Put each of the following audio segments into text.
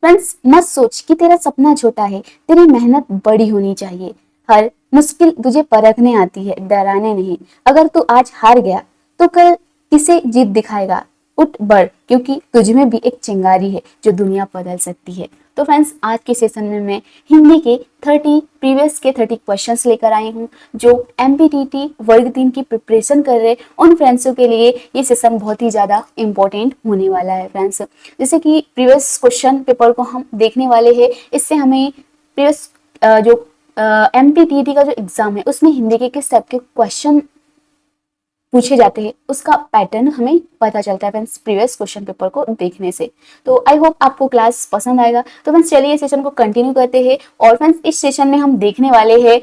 Friends मत सोच कि तेरा सपना छोटा है, तेरी मेहनत बड़ी होनी चाहिए। हर मुश्किल तुझे परखने आती है, डराने नहीं। अगर तू आज हार गया तो कल किसे जीत दिखाएगा। उठ बढ़, क्योंकि तुझ में भी एक चिंगारी है जो दुनिया बदल सकती है। तो फ्रेंड्स आज के सेशन में मैं हिंदी के 30 क्वेश्चंस लेकर आई हूँ, जो एमपीटीटी वर्ग 3 की प्रिपरेशन कर रहे उन फ्रेंड्सों के लिए ये सेशन बहुत ही ज़्यादा इंपॉर्टेंट होने वाला है फ्रेंड्स। जैसे कि प्रीवियस क्वेश्चन पेपर को हम देखने वाले हैं, इससे हमें प्रीवियस जो एमपीटीटी का जो एग्जाम है उसमें हिंदी के किस टाइप के क्वेश्चन पूछे जाते हैं उसका पैटर्न हमें पता चलता है फ्रेंड्स प्रीवियस क्वेश्चन पेपर को देखने से। तो आई होप आपको क्लास पसंद आएगा। तो फ्रेंड्स चलिए सेशन को कंटिन्यू करते हैं। और फ्रेंड्स इस सेशन में हम देखने वाले हैं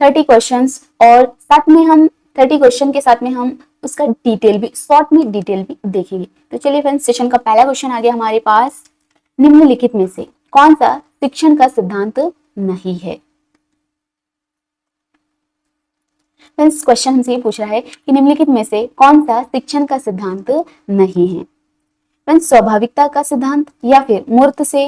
30 क्वेश्चंस, और साथ में हम 30 क्वेश्चन के साथ में हम उसका डिटेल भी, शॉर्ट में डिटेल भी देखेंगे। तो चलिए फ्रेंड्स सेशन का पहला क्वेश्चन आ गया हमारे पास। निम्नलिखित में से कौन सा शिक्षण का सिद्धांत नहीं है। फ्रेंड्स क्वेश्चन हमसे ये पूछ रहा है कि निम्नलिखित में से कौन सा शिक्षण का सिद्धांत नहीं है। फ्रेंड्स स्वाभाविकता का सिद्धांत, या फिर मूर्त से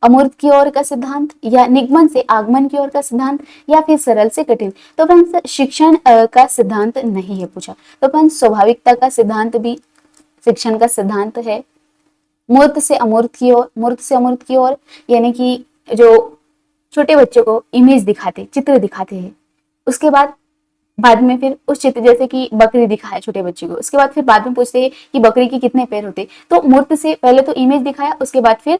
अमूर्त की ओर का सिद्धांत, या निगमन से आगमन की ओर का सिद्धांत, या फिर सरल से कठिन। तो फ्रेंड्स शिक्षण का सिद्धांत नहीं है पूछा। तो फ्रेंड्स स्वाभाविकता का सिद्धांत भी शिक्षण का सिद्धांत है। मूर्त से अमूर्त की ओर, मूर्त से अमूर्त की ओर यानी कि जो छोटे बच्चों को इमेज दिखाते, चित्र दिखाते हैं, उसके बाद में फिर उस चित्र, जैसे कि बकरी दिखाया छोटे बच्चे को, उसके बाद फिर बाद में पूछते हैं कि बकरी के कितने पैर होते। तो मूर्त से पहले तो इमेज दिखाया, उसके बाद फिर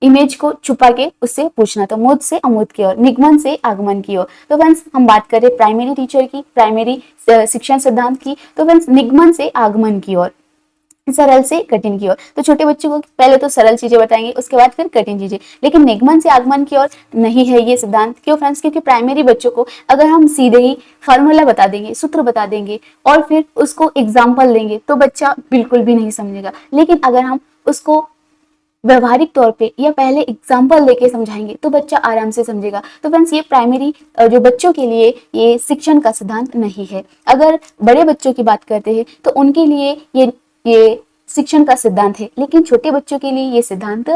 इमेज को छुपा के उससे पूछना। तो मूर्त से अमूर्त की ओर, निगमन से आगमन की ओर। तो फ्रेंड्स हम बात करें प्राइमरी टीचर की, प्राइमरी शिक्षण सिद्धांत की, तो फ्रेंड्स निगमन से आगमन की ओर, सरल से कठिन की ओर। तो छोटे बच्चों को पहले तो सरल चीजें बताएंगे, उसके बाद फिर कठिन चीजें। लेकिन निगमन से आगमन की ओर नहीं है ये सिद्धांत। क्यों फ्रेंड्स? क्योंकि प्राइमरी बच्चों को अगर हम सीधे ही फॉर्मूला बता देंगे, सूत्र बता देंगे और फिर उसको एग्जाम्पल देंगे तो बच्चा बिल्कुल भी नहीं समझेगा। लेकिन अगर हम उसको व्यवहारिक तौर पे या पहले एग्जाम्पल लेके समझाएंगे तो बच्चा आराम से समझेगा। तो फ्रेंड्स ये प्राइमरी जो बच्चों के लिए ये शिक्षण का सिद्धांत नहीं है। अगर बड़े बच्चों की बात करते हैं तो उनके लिए ये शिक्षण का सिद्धांत है, लेकिन छोटे बच्चों के लिए ये सिद्धांत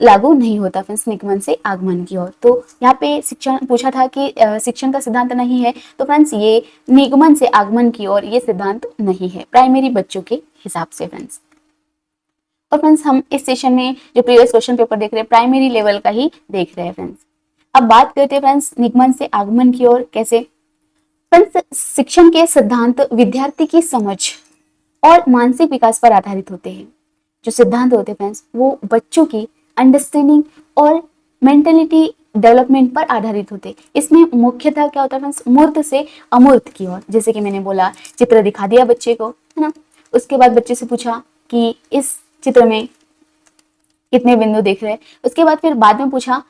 लागू नहीं होता फ्रेंड्स, निगमन से आगमन की ओर। तो यहाँ पे शिक्षण पूछा था कि शिक्षण का सिद्धांत नहीं है, तो फ्रेंड्स ये निगमन से आगमन की ओर ये सिद्धांत नहीं है प्राइमरी बच्चों के हिसाब से फ्रेंड्स। और फ्रेंड्स हम इस सेशन में जो प्रीवियस क्वेश्चन पेपर देख रहे हैं प्राइमरी लेवल का ही देख रहे हैं फ्रेंड्स। अब बात करते हैं फ्रेंड्स निगमन से आगमन की ओर कैसे। फ्रेंड्स शिक्षण के सिद्धांत विद्यार्थी की समझ और मानसिक विकास पर आधारित होते हैं। जो सिद्धांत होते हैं फ्रेंड्स वो बच्चों की अंडरस्टैंडिंग और मेंटलिटी डेवलपमेंट पर आधारित होते हैं। इसमें मुख्यतः क्या होता है फ्रेंड्स, मूर्त से अमूर्त की ओर। जैसे कि मैंने बोला, चित्र दिखा दिया बच्चे को, है ना, उसके बाद बच्चे से पूछा कि इस चित्र में कितने बिंदु दिख रहे हैं। उसके बाद फिर बाद में पूछा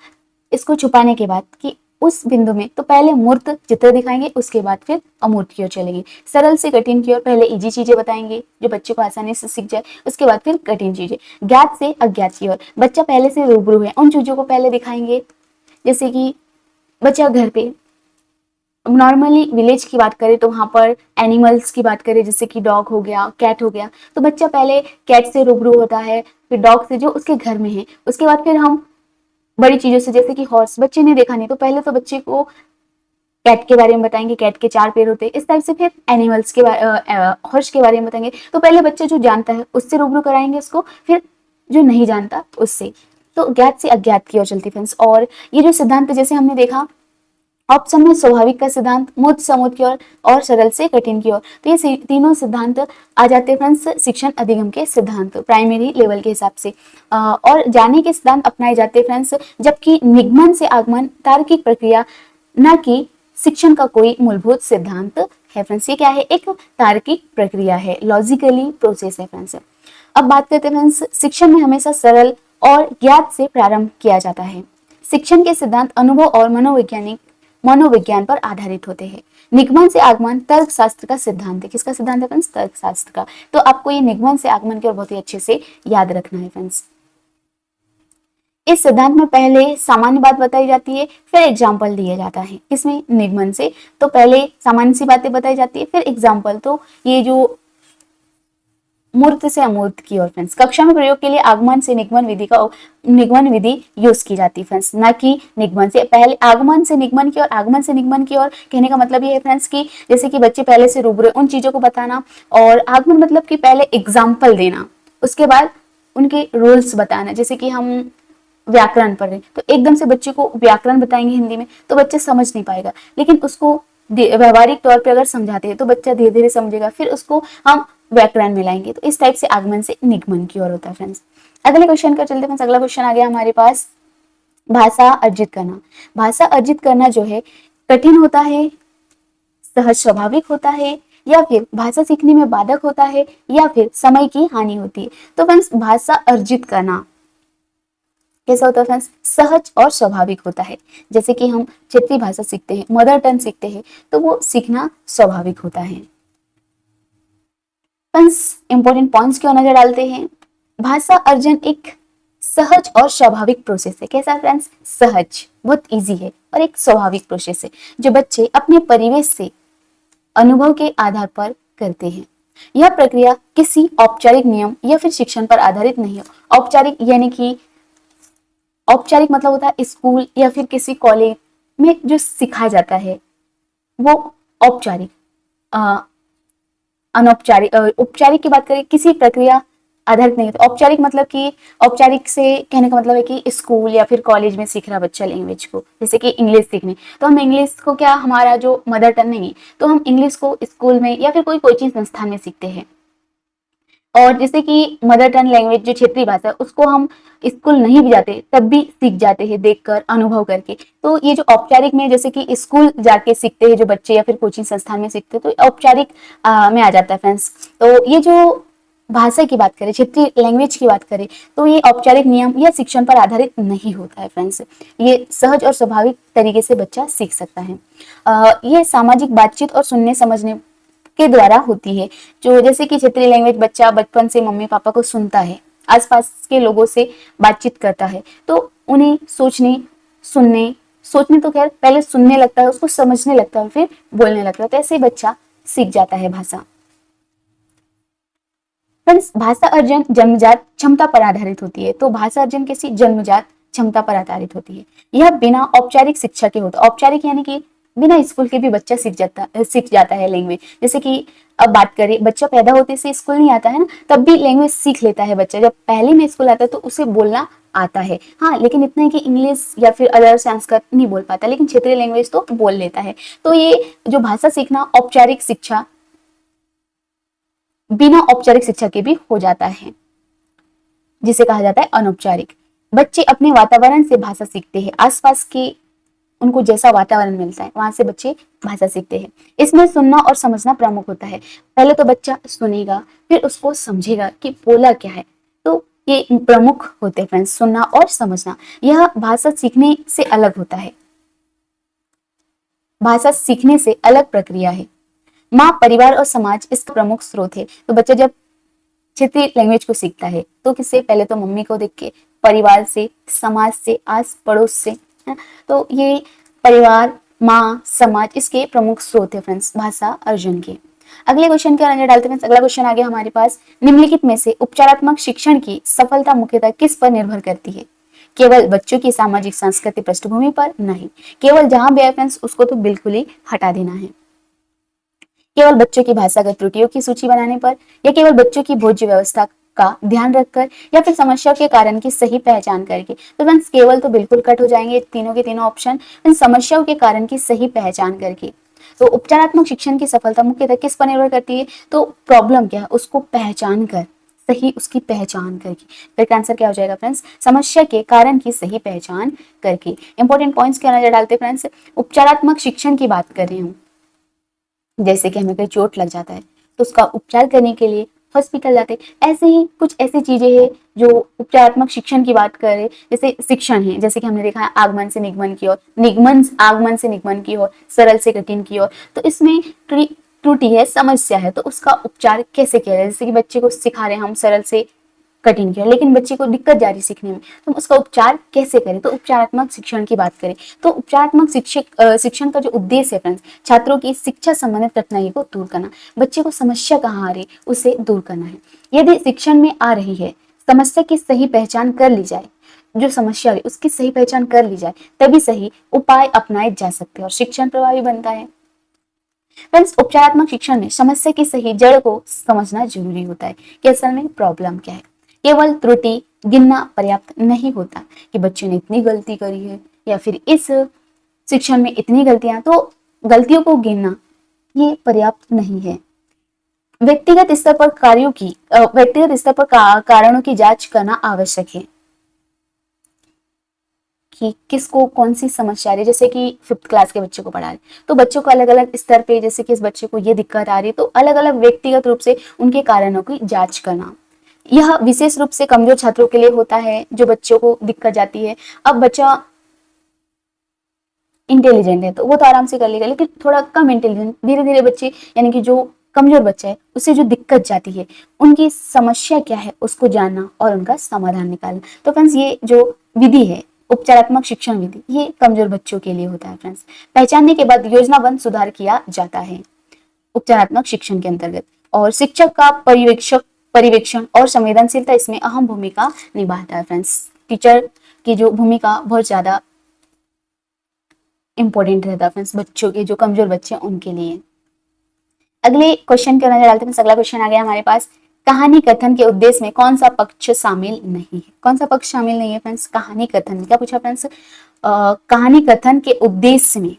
इसको छुपाने के बाद कि उस बिंदु में, तो पहले मूर्त चित्र दिखाएंगे, उसके बाद फिर अमूर्त की ओर चलेंगे। सरल से कठिन की ओर पहले इजी चीजें बताएंगे जो बच्चे को आसानी से सीख जाए, उसके बाद फिर कठिन चीजें। ज्ञात से अज्ञात की ओर, बच्चा पहले से रूबरू है उन चीजों को पहले दिखाएंगे। जैसे कि बच्चा घर पे नॉर्मली विलेज की बात करें तो वहां पर एनिमल्स की बात करें, जैसे कि डॉग हो गया, कैट हो गया, तो बच्चा पहले कैट से रूबरू होता है, फिर डॉग से जो उसके घर में है, उसके बाद फिर हम बड़ी चीजों से, जैसे कि हॉर्स, बच्चे ने देखा नहीं तो पहले तो बच्चे को कैट के बारे में बताएंगे, कैट के 4 पैर होते हैं, इस टाइप से। फिर एनिमल्स के हॉर्स के बारे में बताएंगे, तो पहले बच्चा जो जानता है उससे रूबरू कराएंगे उसको, फिर जो नहीं जानता उससे। तो ज्ञात से अज्ञात की ओर चलती फ्रेंड्स। और ये जो सिद्धांत जैसे हमने देखा ऑप्शन में स्वाभाविक का सिद्धांत, मूर्त से अमूर्त की ओर और सरल से कठिन की ओर, तो ये तीनों सिद्धांत आ जाते हैं फ्रेंड्स शिक्षण अधिगम के सिद्धांत प्राइमरी लेवल के हिसाब से। और जाने के सिद्धांत अपनाए जाते हैं फ्रेंड्स, जबकि निगमन से आगमन तार्किक प्रक्रिया, न कि शिक्षण का कोई मूलभूत सिद्धांत है फ्रेंड्स। ये क्या है? एक तार्किक प्रक्रिया है, लॉजिकली प्रोसेस है फ्रेंड्स। अब बात करते हैं फ्रेंड्स शिक्षण में हमेशा सरल और ज्ञात से प्रारंभ किया जाता है। शिक्षण के सिद्धांत अनुभव और मनोविज्ञान पर आधारित होते हैं। निगमन से आगमन तर्क शास्त्र का सिद्धांत है। किसका सिद्धांत है फ्रेंड्स? तर्क शास्त्र का। तो आपको ये निगमन से आगमन की ओर बहुत ही अच्छे से याद रखना है फ्रेंड्स। इस सिद्धांत में पहले सामान्य बात बताई जाती है, फिर एग्जाम्पल दिया जाता है। किसमें? निगमन से तो पहले सामान्य सी बातें बताई जाती है, फिर एग्जाम्पल। तो ये जो मूर्त से अमूर्त की ओर फ्रेंड्स। कक्षा में प्रयोग के लिए आगमन से निगमन विधि यूज की जाती है फ्रेंड्स, ना कि निगमन से। पहले आगमन से निगमन की ओर, आगमन से निगमन की ओर कहने का मतलब ये है फ्रेंड्स कि जैसे कि बच्चे पहले से रूबरू उन चीजों को बताना, और आगमन मतलब कि पहले एग्जाम्पल देना, उसके बाद उनके रूल्स बताना। जैसे कि हम व्याकरण पढ़ रहे हैं तो एकदम से बच्चे को व्याकरण बताएंगे हिंदी में तो बच्चा समझ नहीं पाएगा, लेकिन उसको व्यवहारिक तौर पे अगर समझाते हैं तो बच्चा धीरे धीरे समझेगा, फिर उसको हम व्याकरण में लाएंगे। तो इस टाइप से आगमन से निगमन की ओर होता है फ्रेंड्स। अगले क्वेश्चन का चलते हैं। अगला क्वेश्चन आ गया हमारे पास, भाषा अर्जित करना। भाषा अर्जित करना जो है कठिन होता है, सहज स्वाभाविक होता है, या फिर भाषा सीखने में बाधक होता है, या फिर समय की हानि होती है। तो फ्रेंड्स भाषा अर्जित करना कैसा होता है फ्रेंड्स, सहज और स्वाभाविक होता है। जैसे कि हम क्षेत्रीय भाषा सीखते हैं, मदर टंग सीखते हैं, तो वो सीखना स्वाभाविक होता है। फ्रेंड्स इंपॉर्टेंट पॉइंट्स क्यों नजर डालते हैं। भाषा अर्जन एक सहज और स्वाभाविक प्रोसेस है। कैसा फ्रेंड्स, सहज, बहुत इजी है, और एक स्वाभाविक प्रोसेस है जो बच्चे अपने परिवेश से अनुभव के आधार पर करते हैं। यह प्रक्रिया किसी औपचारिक नियम या फिर शिक्षण पर आधारित नहीं है। औपचारिक यानी कि औपचारिक मतलब होता है स्कूल या फिर किसी कॉलेज में जो सिखाया जाता है वो औपचारिक। अनौपचारिक औपचारिक की बात करें किसी प्रक्रिया आधारित नहीं है। तो औपचारिक मतलब कि औपचारिक से कहने का मतलब है कि स्कूल या फिर कॉलेज में सीख रहा बच्चा लैंग्वेज को, जैसे कि इंग्लिश सीखने, तो हम इंग्लिश को क्या, हमारा जो मदर टंग नहीं है तो हम इंग्लिश को स्कूल में या फिर कोई कोचिंग संस्थान में सीखते हैं। और जैसे कि मदर टंग लैंग्वेज जो क्षेत्रीय भाषा है उसको हम स्कूल नहीं भी जाते तब भी सीख जाते हैं देखकर, अनुभव करके। तो ये जो औपचारिक में जैसे कि स्कूल जाके सीखते हैं जो बच्चे या फिर कोचिंग संस्थान में सीखते हैं तो औपचारिक में आ जाता है फ्रेंड्स। तो ये जो भाषा की बात करें, क्षेत्रीय लैंग्वेज की बात करें, तो ये औपचारिक नियम या शिक्षण पर आधारित नहीं होता है फ्रेंड्स। ये सहज और स्वाभाविक तरीके से बच्चा सीख सकता है। ये सामाजिक बातचीत और सुनने समझने के द्वारा होती है। जो जैसे कि क्षेत्रीय लैंग्वेज बच्चा बचपन से मम्मी पापा को सुनता है, आसपास के लोगों से बातचीत करता है, तो उन्हें सोचने तो खैर पहले सुनने लगता है, उसको समझने लगता है, फिर बोलने लगता है, तो ऐसे बच्चा सीख जाता है भाषा। फ्रेंड्स भाषा अर्जन जन्मजात क्षमता पर आधारित होती है। तो भाषा अर्जन किसी जन्मजात क्षमता पर आधारित होती है। यह बिना औपचारिक शिक्षा के होता है। औपचारिक यानी कि बिना स्कूल के भी बच्चा सीख जाता है लैंग्वेज। जैसे कि अब बात करें, बच्चा पैदा होते से स्कूल नहीं आता है ना, तब भी लैंग्वेज सीख लेता है बच्चा। जब पहले में स्कूल आता है तो उसे बोलना आता है, हाँ, लेकिन इतना है कि इंग्लिश या फिर अदर संस्कृत नहीं बोल पाता, लेकिन क्षेत्रीय लैंग्वेज तो बोल लेता है। तो ये जो भाषा सीखना औपचारिक शिक्षा बिना औपचारिक शिक्षा के भी हो जाता है, जिसे कहा जाता है अनौपचारिक। बच्चे अपने वातावरण से भाषा सीखते हैं। आसपास के उनको जैसा वातावरण मिलता है वहां से बच्चे भाषा सीखते हैं। इसमें सुनना और समझना प्रमुख होता है। पहले तो बच्चा सुनेगा, फिर उसको समझेगा कि बोला क्या है। तो ये प्रमुख होते हैं फ्रेंड्स, सुनना और समझना। यह भाषा सीखने से अलग होता है, भाषा सीखने से अलग प्रक्रिया है। माँ, परिवार और समाज इसका प्रमुख स्रोत है। तो बच्चा जब क्षेत्रीय लैंग्वेज को सीखता है तो किससे, पहले तो मम्मी को देख के, परिवार से, समाज से, आस पड़ोस से, है? तो ये परिवार, माँ, समाज इसके प्रमुख स्रोत है फ्रेंड्स भाषा अर्जन के। अगले क्वेश्चन का नजर डालते हैं। अगला क्वेश्चन आ गया हमारे पास, निम्नलिखित में से उपचारात्मक शिक्षण की सफलता मुख्यतः किस पर निर्भर करती है। केवल बच्चों की सामाजिक सांस्कृतिक पृष्ठभूमि पर नहीं, केवल जहां भी है फ्रेंड्स उसको तो बिल्कुल ही हटा देना है। केवल बच्चों की भाषागत त्रुटियों की सूची बनाने पर, या केवल बच्चों की भोज्य व्यवस्था का ध्यान रखकर, या फिर समस्या के कारण की सही पहचान करके। तो फ्रेंड्स केवल तो बिल्कुल कट हो जाएंगे तीनों के तीनों ऑप्शन। समस्याओं के कारण की सही पहचान करके। तो उपचारात्मक शिक्षण की सफलता मुख्यतः किस पर निर्भर करती है, तो प्रॉब्लम क्या है उसको पहचान कर, सही उसकी पहचान करके। फिर आंसर क्या हो जाएगा फ्रेंड्स, समस्या के कारण की सही पहचान करके। इंपॉर्टेंट पॉइंट्स क्या नजर डालते फ्रेंड्स, उपचारात्मक शिक्षण की बात कर रहे हूँ। जैसे कि हमें कोई चोट लग जाता है तो उसका उपचार करने के लिए हॉस्पिटल जाते हैं। ऐसे ही कुछ ऐसी चीजें हैं जो उपचारात्मक शिक्षण की बात करें, जैसे शिक्षण है, जैसे कि हमने देखा है आगमन से निगमन की ओर, आगमन से निगमन की ओर, सरल से कठिन की ओर। तो इसमें त्रुटि है, समस्या है, तो उसका उपचार कैसे किया जाए। जैसे कि बच्चे को सिखा रहे हैं हम सरल से कठिन किया, लेकिन बच्चे को दिक्कत जा रही सीखने में, तो हम उसका उपचार कैसे करें? तो उपचारात्मक शिक्षण की बात करें तो उपचारात्मक शिक्षण का जो उद्देश्य है फ्रेंड्स, छात्रों की शिक्षा संबंधित कठिनाई को दूर करना, बच्चे को समस्या कहाँ आ रही उसे दूर करना है। यदि शिक्षण में आ रही है, समस्या की सही पहचान कर ली जाए, जो समस्या है उसकी सही पहचान कर ली जाए, तभी सही उपाय अपनाए जा सकते हैं और शिक्षण प्रभावी बनता है। फ्रेंड्स, उपचारात्मक शिक्षण में समस्या की सही जड़ को समझना जरूरी होता है कि असल में प्रॉब्लम क्या है। केवल त्रुटि गिनना पर्याप्त नहीं होता कि बच्चे ने इतनी गलती करी है या फिर इस शिक्षण में इतनी गलतियां, तो गलतियों को गिनना ये पर्याप्त नहीं है। व्यक्तिगत स्तर पर कारणों की जांच करना आवश्यक है कि किसको कौन सी समस्या आ रही है। जैसे कि 5th क्लास के बच्चे को पढ़ा रहे तो बच्चों को अलग अलग स्तर पे, जैसे कि इस बच्चे को ये दिक्कत आ रही है, तो अलग अलग व्यक्तिगत रूप से उनके कारणों की जांच करना, यह विशेष रूप से कमजोर छात्रों के लिए होता है, जो बच्चों को दिक्कत जाती है। अब बच्चा इंटेलिजेंट है तो वो तो आराम से कर लेगा, लेकिन थोड़ा कम इंटेलिजेंट, धीरे धीरे बच्चे, यानी कि जो कमजोर बच्चा है उसे जो दिक्कत जाती है, उनकी समस्या क्या है उसको जानना और उनका समाधान निकालना। तो फ्रेंड्स, ये जो विधि है उपचारात्मक शिक्षण विधि, ये कमजोर बच्चों के लिए होता है फ्रेंड्स। पहचानने के बाद योजनाबद्ध सुधार किया जाता है उपचारात्मक शिक्षण के अंतर्गत, और शिक्षक का पर्यवेक्षण और संवेदनशीलता इसमें अहम भूमिका निभाता है फ्रेंड्स। टीचर की जो भूमिका बहुत ज्यादा इंपॉर्टेंट रहता है फ्रेंड्स, बच्चों के जो कमजोर बच्चे हैं उनके लिए। अगले क्वेश्चन के नजर डालते हैं। अगला क्वेश्चन आ गया हमारे पास, कहानी कथन के उद्देश्य में कौन सा पक्ष शामिल नहीं है? कौन सा पक्ष शामिल नहीं है फ्रेंड्स? कहानी कथन, क्या पूछा फ्रेंड्स? कहानी कथन के उद्देश्य में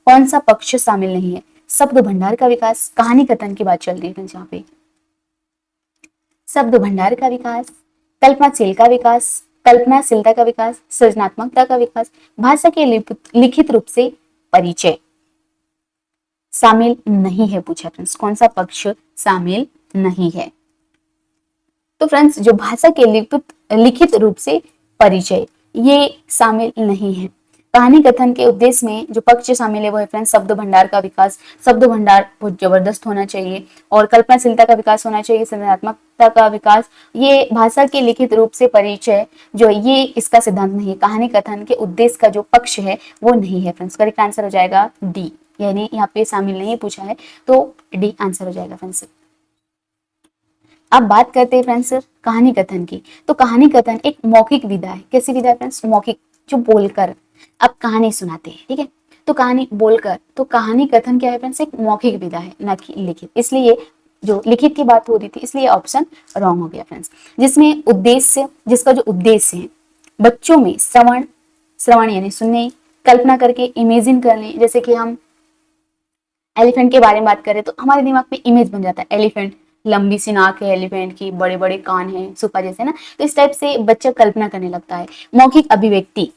कौन सा पक्ष शामिल नहीं है? शब्द भंडार का विकास, कहानी कथन की बात चल रही है फ्रेंड्स यहाँ पे। शब्द भंडार का विकास, कल्पनाशीलता का विकास, सृजनात्मकता का विकास, भाषा के लिखित रूप से परिचय शामिल नहीं है पूछा फ्रेंड्स। कौन सा पक्ष शामिल नहीं है? तो फ्रेंड्स, जो भाषा के लिखित रूप से परिचय, ये शामिल नहीं है। कहानी कथन के उद्देश्य में जो पक्ष शामिल है वो है फ्रेंड्स शब्द भंडार का विकास। शब्द भंडार बहुत जबरदस्त होना चाहिए, और कल्पनाशीलता का विकास होना चाहिए, सृजनात्मकता का विकास। ये भाषा के लिखित रूप से परिचय जो ये इसका सिद्धांत नहीं है। कहानी कथन के उद्देश्य का जो पक्ष है वो नहीं है फ्रेंड्स। करेक्ट आंसर हो जाएगा डी, यानी यहाँ पे शामिल नहीं पूछा है तो डी आंसर हो जाएगा फ्रेंड्स। अब बात करते हैं फ्रेंड्स कहानी कथन की। तो कहानी कथन एक मौखिक विधा है। कैसी विधा है फ्रेंड्स? मौखिक, जो बोलकर अब कहानी सुनाते हैं, ठीक है, तो कहानी बोलकर। तो कहानी कथन क्या है फ्रेंड्स? एक मौखिक विधा है, न कि लिखित। इसलिए जो लिखित की बात हो रही थी, इसलिए ऑप्शन रॉन्ग हो गया फ्रेंड्स। जिसमें उद्देश्य, जिसका जो उद्देश्य है बच्चों में श्रवण यानी सुनने, कल्पना करके इमेजिन करने। जैसे कि हम एलिफेंट के बारे में बात करें तो हमारे दिमाग में इमेज बन जाता है, एलिफेंट, लंबी सी नाक है एलिफेंट की, बड़े बड़े कान हैं सुपा जैसे ना, तो इस टाइप से बच्चा कल्पना करने लगता है। मौखिक अभिव्यक्ति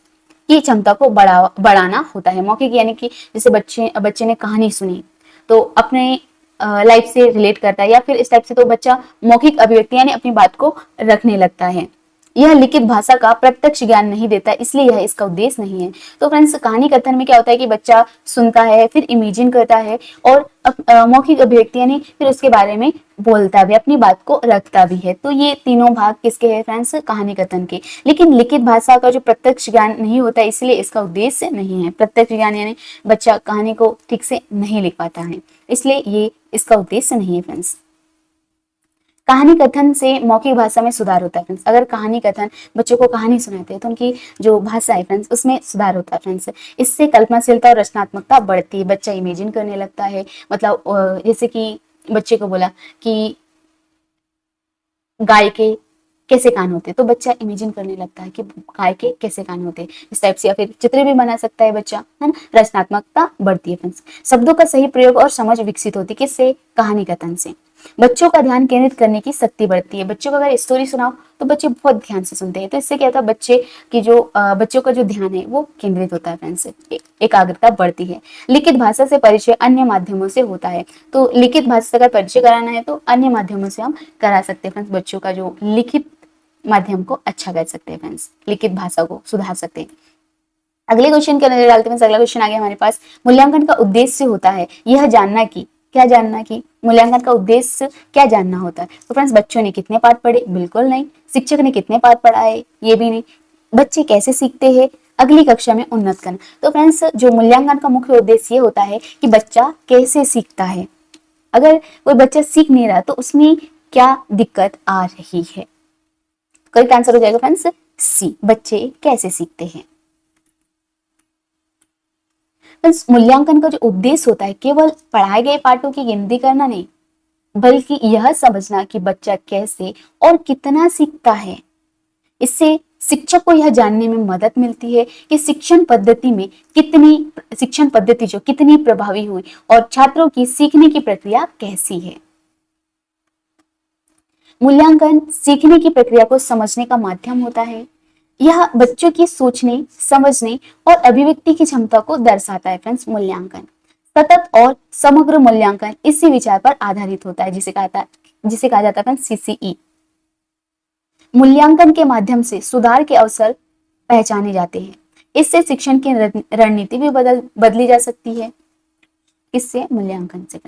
की क्षमता को बढ़ाना होता है। मौखिक यानी कि जैसे बच्चे ने कहानी सुनी तो अपने लाइफ से रिलेट करता है, या फिर इस टाइप से तो बच्चा मौखिक अभिव्यक्ति यानी अपनी बात को रखने लगता है। यह लिखित भाषा का प्रत्यक्ष ज्ञान नहीं देता, इसलिए यह इसका उद्देश्य नहीं है। तो फ्रेंड्स, कहानी कथन में क्या होता है कि बच्चा सुनता है, फिर इमेजिन करता है, और मौखिक अभिव्यक्ति यानी फिर उसके बारे में बोलता भी, अपनी बात को रखता भी है। तो ये तीनों भाग किसके हैं फ्रेंड्स? कहानी कथन के। लेकिन लिखित भाषा का जो प्रत्यक्ष ज्ञान नहीं होता, इसलिए इसका उद्देश्य नहीं है। प्रत्यक्ष ज्ञान यानी बच्चा कहानी को ठीक से नहीं लिख पाता है, इसलिए ये इसका उद्देश्य नहीं है फ्रेंड्स। कहानी कथन से मौखिक भाषा में सुधार होता है फ्रेंड्स। अगर कहानी कथन बच्चों को कहानी सुनाते हैं तो उनकी जो भाषा है फ्रेंड्स उसमें सुधार होता है फ्रेंड्स। इससे कल्पनाशीलता और रचनात्मकता बढ़ती है, बच्चा इमेजिन करने लगता है। मतलब जैसे कि बच्चे को बोला कि गाय के कैसे कान होते, तो बच्चा इमेजिन करने लगता है कि गाय के कैसे कान होते, इस टाइप से। या फिर चित्र भी बना सकता है बच्चा, है ना। रचनात्मकता बढ़ती है फ्रेंड्स। शब्दों का सही प्रयोग और समझ विकसित होती है, किससे? कहानी कथन से। बच्चों का ध्यान केंद्रित करने की शक्ति बढ़ती है। बच्चों को अगर स्टोरी सुनाओ तो बच्चे बहुत ध्यान से सुनते हैं, तो इससे क्या होता है बच्चों का जो ध्यान है वो केंद्रित होता है फ्रेंड्स, एकाग्रता बढ़ती है। लिखित भाषा से परिचय अन्य माध्यमों से होता है, तो लिखित भाषा से अगर परिचय कराना है तो अन्य माध्यमों से हम करा सकते हैं फ्रेंड्स। बच्चों का जो लिखित माध्यम को अच्छा कर सकते हैं फ्रेंड्स, लिखित भाषा को सुधार सकते हैं। अगले क्वेश्चन के नजर डालते हैं। अगला क्वेश्चन आ गया हमारे पास, मूल्यांकन का उद्देश्य होता है यह जानना कि क्या जानना कि मूल्यांकन का उद्देश्य क्या जानना होता है। तो फ्रेंड्स बच्चों ने कितने पाठ पढ़े, बिल्कुल नहीं। शिक्षक ने कितने पाठ पढ़ाए, ये भी नहीं। बच्चे कैसे सीखते हैं, अगली कक्षा में उन्नत करना। तो फ्रेंड्स जो मूल्यांकन का मुख्य उद्देश्य ये होता है कि बच्चा कैसे सीखता है। अगर कोई बच्चा सीख नहीं रहा तो उसमें क्या दिक्कत आ रही है। करेक्ट आंसर हो जाएगा फ्रेंड्स सी, बच्चे कैसे सीखते हैं। फ्रेंड्स मूल्यांकन का जो उद्देश्य होता है केवल पढ़ाए गए पाठों की गिनती करना नहीं, बल्कि यह समझना कि बच्चा कैसे और कितना सीखता है। इससे शिक्षक को यह जानने में मदद मिलती है कि शिक्षण पद्धति जो कितनी प्रभावी हुई और छात्रों की सीखने की प्रक्रिया कैसी है। मूल्यांकन सीखने की प्रक्रिया को समझने का माध्यम होता है। यह बच्चों की सोचने, समझने और अभिव्यक्ति की क्षमता को दर्शाता है। फ्रेंड्स मूल्यांकन सतत और समग्र मूल्यांकन इसी विचार पर आधारित होता है जिसे कहा जाता है CCE। मूल्यांकन के माध्यम से सुधार के अवसर पहचाने जाते हैं। इससे शिक्षण की रणनीति भी बदली जा सकती है। इससे मूल्यांकन से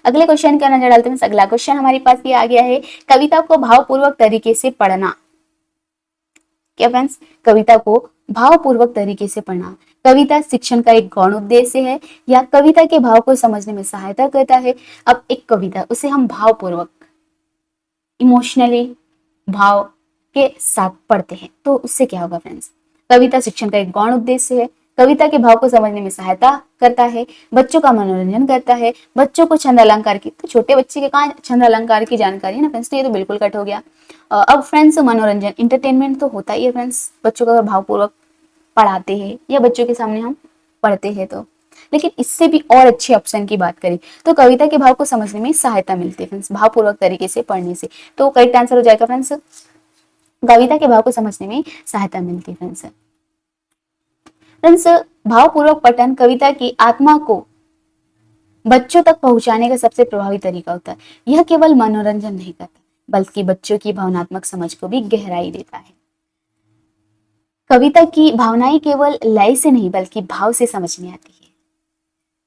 अगले क्वेश्चन का नजर डालते हैं। अगला क्वेश्चन हमारे पास ये आ गया है, कविता को भावपूर्वक तरीके से पढ़ना। क्या फ्रेंड्स, कविता को भावपूर्वक तरीके से पढ़ना। कविता शिक्षण का एक गौण उद्देश्य है या कविता के भाव को समझने में सहायता करता है। अब एक कविता उसे हम भावपूर्वक, इमोशनली, भाव के साथ पढ़ते हैं तो उससे क्या होगा फ्रेंड्स। कविता शिक्षण का एक गौण उद्देश्य है, कविता के भाव को समझने में सहायता करता है, बच्चों का मनोरंजन करता है, बच्चों को छंद अलंकार की, तो छोटे बच्चे के कहाँ छंद अलंकार की जानकारी है ना फ्रेंड्स, तो ये तो बिल्कुल कट हो गया। अब फ्रेंड्स मनोरंजन, इंटरटेनमेंट तो होता ही है फ्रेंड्स, बच्चों को अगर भावपूर्वक पढ़ाते हैं या बच्चों के सामने हम पढ़ते हैं तो। लेकिन इससे भी और अच्छे ऑप्शन की बात करें तो कविता के भाव को समझने में सहायता मिलती है फ्रेंड्स भावपूर्वक तरीके से पढ़ने से। तो करेक्ट आंसर हो जाएगा फ्रेंड्स, कविता के भाव को समझने में सहायता मिलती है फ्रेंड्स। फ्रेंड्स भावपूर्वक पठन कविता की आत्मा को बच्चों तक पहुंचाने का सबसे प्रभावी तरीका होता है। यह केवल मनोरंजन नहीं करता बल्कि बच्चों की भावनात्मक समझ को भी गहराई देता है। कविता की भावनाएं केवल लय से नहीं बल्कि भाव से समझ में आती है।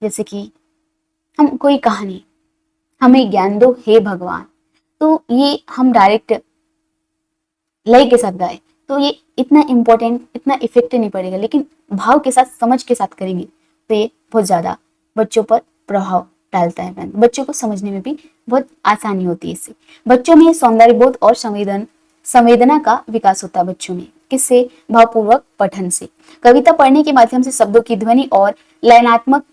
जैसे कि हम कोई कहानी, हमें ज्ञान दो हे भगवान, तो ये हम डायरेक्ट लय के साथ गाए तो ये इतना इम्पोर्टेंट, इतना इफेक्ट नहीं पड़ेगा, लेकिन भाव के साथ, समझ के साथ करेंगे तो ये बहुत ज्यादा बच्चों पर प्रभाव डालता है। बच्चों को समझने में भी बहुत आसानी होती है इससे। बच्चों में सौंदर्य बोध और संवेदना का विकास होता है बच्चों में। किससे? भावपूर्वक पठन से। कविता पढ़ने के माध्यम से शब्दों की ध्वनि और लयनात्मक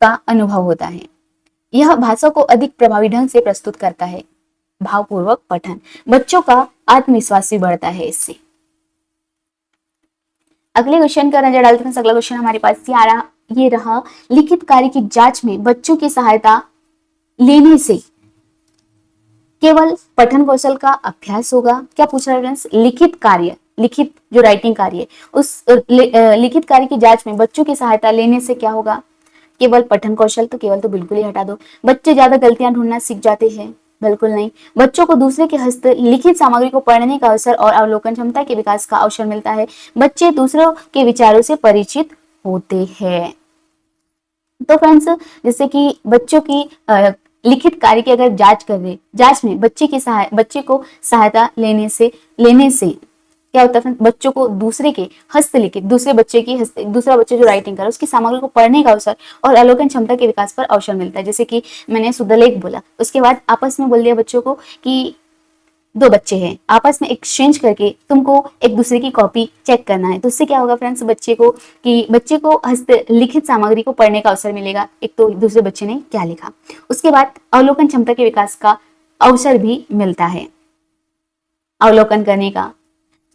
का अनुभव होता है। यह भाषा को अधिक प्रभावी ढंग से प्रस्तुत करता है। भावपूर्वक पठन बच्चों का आत्मविश्वास भी बढ़ता है इससे। अगले क्वेश्चन का नजर डालते हैं। अगला क्वेश्चन हमारे पास ये रहा, लिखित कार्य की जांच में बच्चों की सहायता लेने से केवल पठन कौशल का अभ्यास होगा। क्या पूछ रहा है फ्रेंड्स? लिखित जो राइटिंग कार्य है उस लिखित कार्य की जांच में बच्चों की सहायता लेने से क्या होगा? केवल पठन कौशल, तो केवल तो बिल्कुल ही हटा दो। बच्चे ज्यादा गलतियां ढूंढना सीख जाते हैं, बिल्कुल नहीं। बच्चों को दूसरे के हस्त लिखित सामग्री को पढ़ने का अवसर और अवलोकन क्षमता के विकास का अवसर मिलता है। बच्चे दूसरों के विचारों से परिचित होते हैं। तो फ्रेंड्स जैसे कि बच्चों की लिखित कार्य की अगर जांच कर रहे, जांच में बच्चे को सहायता लेने से क्या होता है? बच्चों को दूसरे के हस्तलिखित, दूसरा बच्चे जो राइटिंग कर रहा है उसकी सामग्री को पढ़ने का अवसर और अवलोकन क्षमता के विकास पर अवसर मिलता है। जैसे कि मैंने शुद्धलेख बोला, उसके बाद आपस में बोल दिया बच्चों को कि दो बच्चे हैं, आपस में एक्सचेंज करके तुमको एक दूसरे की कॉपी चेक करना है। तो उससे क्या होगा फ्रेंड्स? बच्चे को हस्तलिखित सामग्री को पढ़ने का अवसर मिलेगा। एक तो दूसरे बच्चे ने क्या लिखा, उसके बाद अवलोकन क्षमता के विकास का अवसर भी मिलता है। अवलोकन करने का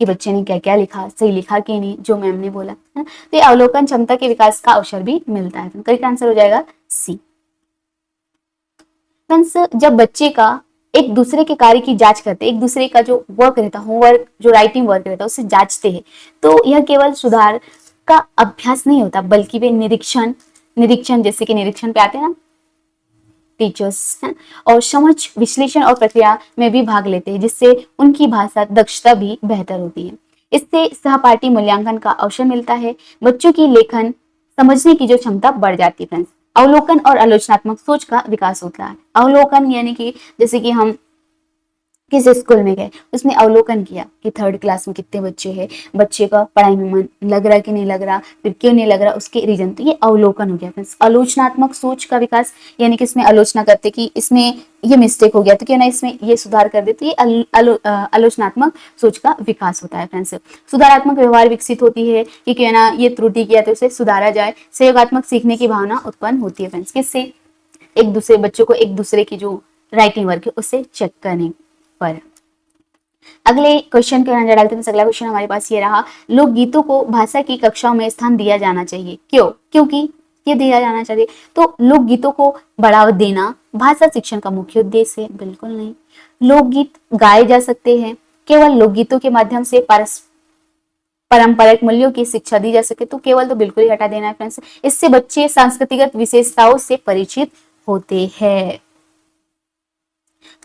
कि बच्चे ने क्या क्या लिखा, सही लिखा कि नहीं, जो मैम ने बोला है। तो ये अवलोकन क्षमता के विकास का अवसर भी मिलता है। करेक्ट आंसर हो जाएगा सी। फ्रेंड्स जब बच्चे का एक दूसरे के कार्य की जांच करते, एक दूसरे का जो वर्क रहता, होमवर्क, जो राइटिंग वर्क रहता है उससे जांचते हैं, तो यह केवल सुधार का अभ्यास नहीं होता बल्कि वे निरीक्षण, जैसे कि निरीक्षण पे आते हैं ना टीचर्स, और समझ, विश्लेषण और प्रक्रिया में भी भाग लेते हैं, जिससे उनकी भाषा दक्षता भी बेहतर होती है। इससे सहपाठी मूल्यांकन का अवसर मिलता है। बच्चों की लेखन समझने की जो क्षमता बढ़ जाती है फ्रेंड्स। अवलोकन और आलोचनात्मक सोच का विकास होता है। अवलोकन यानी कि जैसे कि हम किसी स्कूल में गए, उसमें अवलोकन किया कि थर्ड क्लास में कितने बच्चे हैं, बच्चे का पढ़ाई में मन लग रहा कि नहीं लग रहा, फिर क्यों नहीं लग रहा, उसके रीजन, तो ये अवलोकन हो गया। फ्रेंड्स आलोचनात्मक सोच का विकास यानी कि इसमें आलोचना करते कि इसमें ये मिस्टेक हो गया तो क्यों ना इसमें ये सुधार कर दे, तो ये आलोचनात्मक सोच का विकास होता है। फ्रेंड्स सुधारात्मक व्यवहार विकसित होती है कि क्यों ना ये त्रुटि किया तो उसे सुधारा जाए। सहयोगात्मक सीखने की भावना उत्पन्न होती है। फ्रेंड्स किससे? एक दूसरे बच्चों को एक दूसरे की जो राइटिंग वर्क है उससे चेक करने पर। अगले क्वेश्चन के नजर डालते हैं। अगला क्वेश्चन हमारे पास ये रहा, लोकगीतों को भाषा की कक्षाओं में स्थान दिया जाना चाहिए, क्यों? क्योंकि ये दिया जाना चाहिए तो लोकगीतों को बढ़ावा देना भाषा शिक्षण का मुख्य उद्देश्य है? बिल्कुल नहीं। लोकगीत गाए जा सकते हैं, केवल लोकगीतों के माध्यम से पारंपरिक मूल्यों की शिक्षा दी जा सके तो केवल तो बिल्कुल ही हटा देना है। फ्रेंड्स इससे बच्चे सांस्कृतिक विशेषताओं से परिचित होते हैं।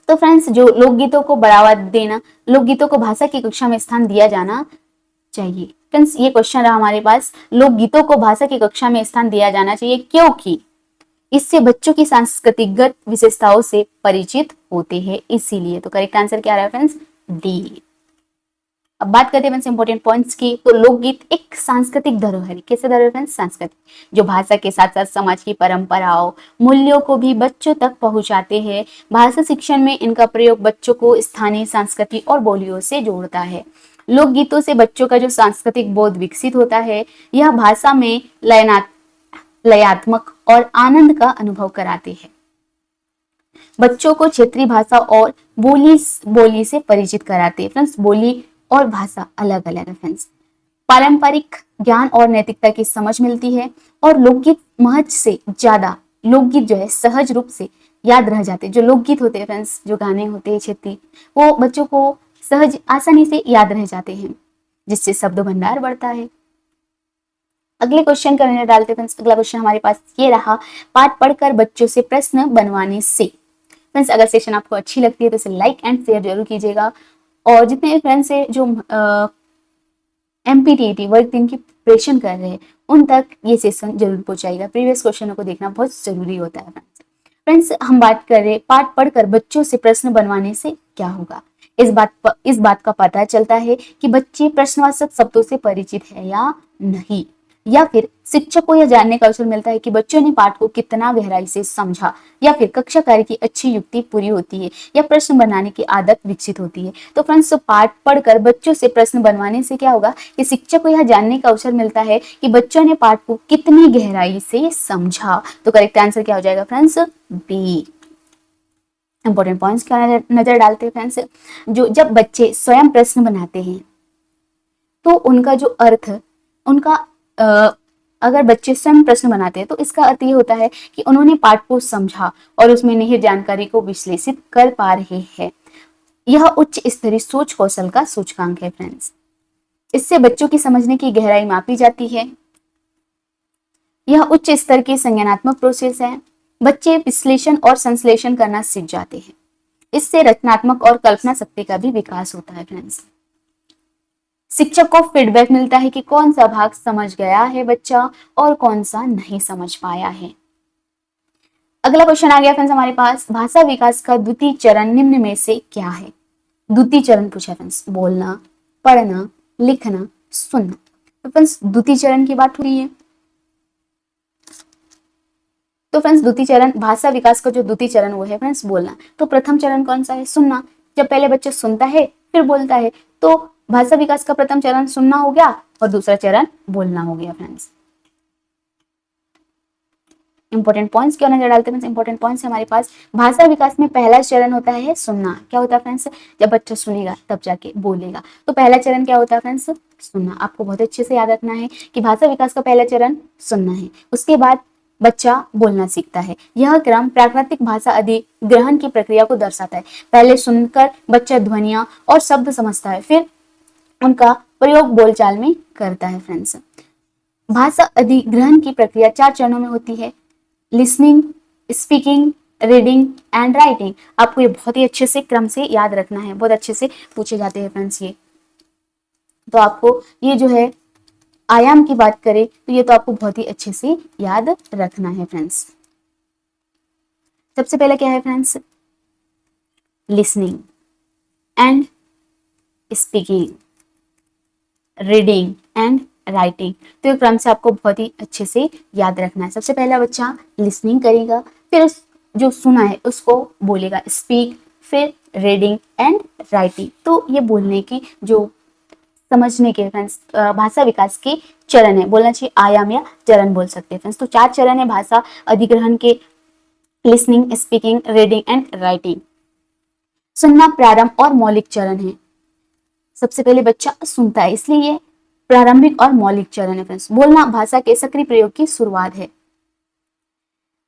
तो फ्रेंड्स जो लोकगीतों को बढ़ावा देना, लोकगीतों को भाषा की कक्षा में स्थान दिया जाना चाहिए। फ्रेंड्स ये क्वेश्चन रहा हमारे पास, लोकगीतों को भाषा की कक्षा में स्थान दिया जाना चाहिए क्योंकि इससे बच्चों की सांस्कृतिक विशेषताओं से परिचित होते हैं, इसीलिए। तो करेक्ट आंसर क्या रहा है फ्रेंड्स? डी। अब बात करते हैं इंपॉर्टेंट पॉइंट्स की। तो लोकगीत एक सांस्कृतिक धरोहर, कैसे धरोहर फ्रेंड्स? सांस्कृतिक, जो भाषा के साथ साथ समाज की परंपराओं मूल्यों को भी बच्चों तक पहुंचाते हैं। भाषा शिक्षण में इनका प्रयोग बच्चों को स्थानीय संस्कृति और बोलियों से जोड़ता है। लोकगीतों से बच्चों का जो सांस्कृतिक बोध विकसित होता है, यह भाषा में लयात्मक और आनंद का अनुभव कराते हैं। बच्चों को क्षेत्रीय भाषा और बोली से परिचित कराते हैं। फ्रेंड्स बोली और भाषा अलग अलग है। फ्रेंड्स पारंपरिक ज्ञान और नैतिकता की समझ मिलती है और लोकगीत महज से ज्यादा, लोकगीत जो है सहज रूप से याद रह जाते हैं। जो लोकगीत होते हैं फ्रेंड्स, जो गाने होते हैं क्षेत्रीय, वो बच्चों को सहज आसानी से याद रह जाते हैं, जिससे शब्द भंडार बढ़ता है। अगले क्वेश्चन का नजर डालते हैं फ्रेंड्स। अगला क्वेश्चन हमारे पास ये रहा, पाठ पढ़कर बच्चों से प्रश्न बनवाने से। फ्रेंड्स अगर सेशन आपको अच्छी लगती है तो इसे लाइक एंड शेयर जरूर कीजिएगा, और जितने फ्रेंड्स है जो MPTET वर्ग 3 की प्रिपरेशन कर रहे हैं उन तक ये सेशन जरूर पहुंचाएगा। प्रीवियस क्वेश्चनों को देखना बहुत जरूरी होता है। फ्रेंड्स हम बात कर रहे हैं पाठ पढ़कर बच्चों से प्रश्न बनवाने से क्या होगा। इस बात का पता चलता है कि बच्चे प्रश्नवाचक शब्दों से परिचित है या नहीं, या फिर शिक्षक को यह जानने का अवसर मिलता है कि बच्चों ने पाठ को कितना गहराई से समझा, या फिर कक्षा कार्य की अच्छी युक्ति पूरी होती है, या प्रश्न बनाने की आदत विकसित होती है। तो फ्रेंड्स पाठ पढ़कर बच्चों से प्रश्न बनवाने से क्या होगा कि शिक्षक को यह जानने का अवसर मिलता है कि बच्चों ने पाठ को कितनी गहराई से समझा। तो करेक्ट आंसर क्या हो जाएगा फ्रेंड्स? बी। इंपॉर्टेंट पॉइंट्स क्या नजर डालते हैं फ्रेंड्स। जो जब बच्चे स्वयं प्रश्न बनाते हैं तो उनका जो अर्थ, उनका अगर बच्चे स्वयं प्रश्न बनाते हैं तो इसका अर्थ ये होता है कि उन्होंने पाठ को समझा और उसमें निहित जानकारी को विश्लेषित कर पा रहे हैं। यह उच्च स्तरीय सोच कौशल का सूचकांक है फ्रेंड्स। इससे बच्चों की समझने की गहराई मापी जाती है। यह उच्च स्तर की संज्ञानात्मक प्रोसेस है। बच्चे विश्लेषण और संश्लेषण करना सीख जाते हैं। इससे रचनात्मक और कल्पना शक्ति का भी विकास होता है फ्रेंड्स। शिक्षक को फीडबैक मिलता है कि कौन सा भाग समझ गया है बच्चा और कौन सा नहीं समझ पाया है। अगला क्वेश्चन आ गया फ्रेंड्स हमारे पास, भाषा विकास का द्वितीय चरण निम्न में से क्या है? द्वितीय चरण पूछा फ्रेंड्स, बोलना, पढ़ना, लिखना, सुनना। तो फ्रेंड्स द्वितीय चरण की बात हो रही है। तो फ्रेंड्स द्वितीय चरण, भाषा विकास का जो द्वितीय चरण वो है फ्रेंड्स बोलना। तो प्रथम चरण कौन सा है? सुनना। जब पहले बच्चा सुनता है फिर बोलता है, तो भाषा विकास का प्रथम चरण सुनना हो गया और दूसरा चरण बोलना हो गया फ्रेंड्स। इंपॉर्टेंट पॉइंट्स क्यों नजर डालते हैं? इंपॉर्टेंट पॉइंट्स हमारे पास, भाषा विकास में पहला चरण होता है सुनना। क्या होता है फ्रेंड्स? जब बच्चा सुनेगा तब जाके बोलेगा। तो पहला चरण क्या होता है फ्रेंड्स? सुनना। आपको बहुत अच्छे से याद रखना है कि भाषा विकास का पहला चरण सुनना है, उसके बाद बच्चा बोलना सीखता है। यह क्रम प्राकृतिक भाषा अधिग्रहण की प्रक्रिया को दर्शाता है। पहले सुनकर बच्चा ध्वनियां और शब्द समझता है, फिर उनका प्रयोग बोलचाल में करता है फ्रेंड्स। भाषा अधिग्रहण की प्रक्रिया 4 चरणों में होती है, listening, speaking, reading and writing. आपको ये बहुत ही अच्छे से क्रम से याद रखना है, बहुत अच्छे से पूछे जाते हैं फ्रेंड्स ये। तो आपको ये जो है आयाम की बात करें तो ये तो आपको बहुत ही अच्छे से याद रखना है फ्रेंड्स। सबसे पहला क्या है friends, listening and speaking, reading and writing. तो ये क्रम से आपको बहुत ही अच्छे से याद रखना है। सबसे पहला बच्चा लिसनिंग करेगा, फिर जो सुना है उसको बोलेगा, स्पीक, फिर रीडिंग एंड राइटिंग। तो ये बोलने की जो समझने के फ्रेंड्स भाषा विकास के चरण है, बोलना चाहिए आयाम या चरण बोल सकते हैं फ्रेंड्स। तो 4 चरण है भाषा अधिग्रहण के, listening, speaking, reading and writing. सुनना, प्रारंभ और मौलिक चरण है। सबसे पहले बच्चा सुनता है, इसलिए ये प्रारंभिक और मौलिक चरण है फ्रेंड्स। बोलना भाषा के सक्रिय प्रयोग की शुरुआत है।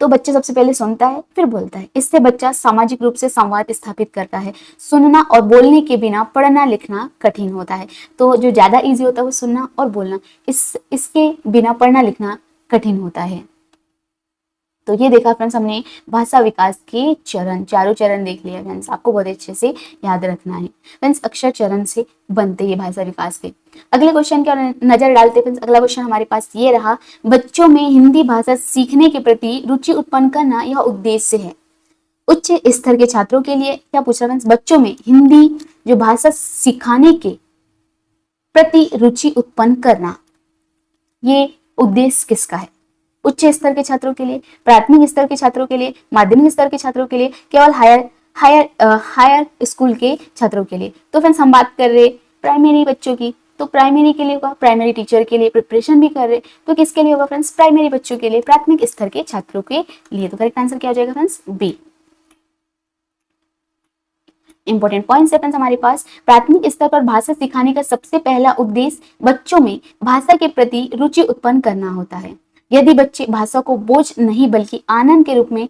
तो बच्चा सबसे पहले सुनता है फिर बोलता है, इससे बच्चा सामाजिक रूप से संवाद स्थापित करता है। सुनना और बोलने के बिना पढ़ना लिखना कठिन होता है। तो जो ज्यादा इजी होता है वो सुनना और बोलना, इसके बिना पढ़ना लिखना कठिन होता है। तो ये देखा फ्रेंड्स हमने भाषा विकास के चरण, चारों चरण देख लिया फ्रेंड्स, आपको बहुत अच्छे से याद रखना है फ्रेंड्स। अक्षर चरण से बनते हैं भाषा विकास के। अगले क्वेश्चन की नजर डालते फ्रेंड्स। अगला क्वेश्चन हमारे पास ये रहा, बच्चों में हिंदी भाषा सीखने के प्रति रुचि उत्पन्न करना यह उद्देश्य है। उच्च स्तर के छात्रों के लिए क्या पूछ रहा है फ्रेंड्स, बच्चों में हिंदी जो भाषा सिखाने के प्रति रुचि उत्पन्न करना, ये उद्देश्य किसका है? उच्च स्तर के छात्रों के लिए, प्राथमिक स्तर के छात्रों के लिए, माध्यमिक स्तर के छात्रों के लिए, केवल हायर स्कूल के छात्रों के लिए? तो फ्रेंड्स हम बात कर रहे प्राइमरी बच्चों की, तो प्राइमरी के लिए होगा, प्राइमरी टीचर के लिए प्रिपरेशन भी कर रहे, तो किसके लिए होगा फ्रेंड्स? प्राइमरी बच्चों के लिए, प्राथमिक स्तर के छात्रों के लिए। तो करेक्ट आंसर क्या हो जाएगा फ्रेंड्स? बी। इंपॉर्टेंट पॉइंट्स है फ्रेंड्स हमारे पास। प्राथमिक स्तर पर भाषा सिखाने का सबसे पहला उद्देश्य बच्चों में भाषा के प्रति रुचि उत्पन्न करना होता है। यदि बच्चे भाषा को बोझ नहीं बल्कि आनंद के रूप में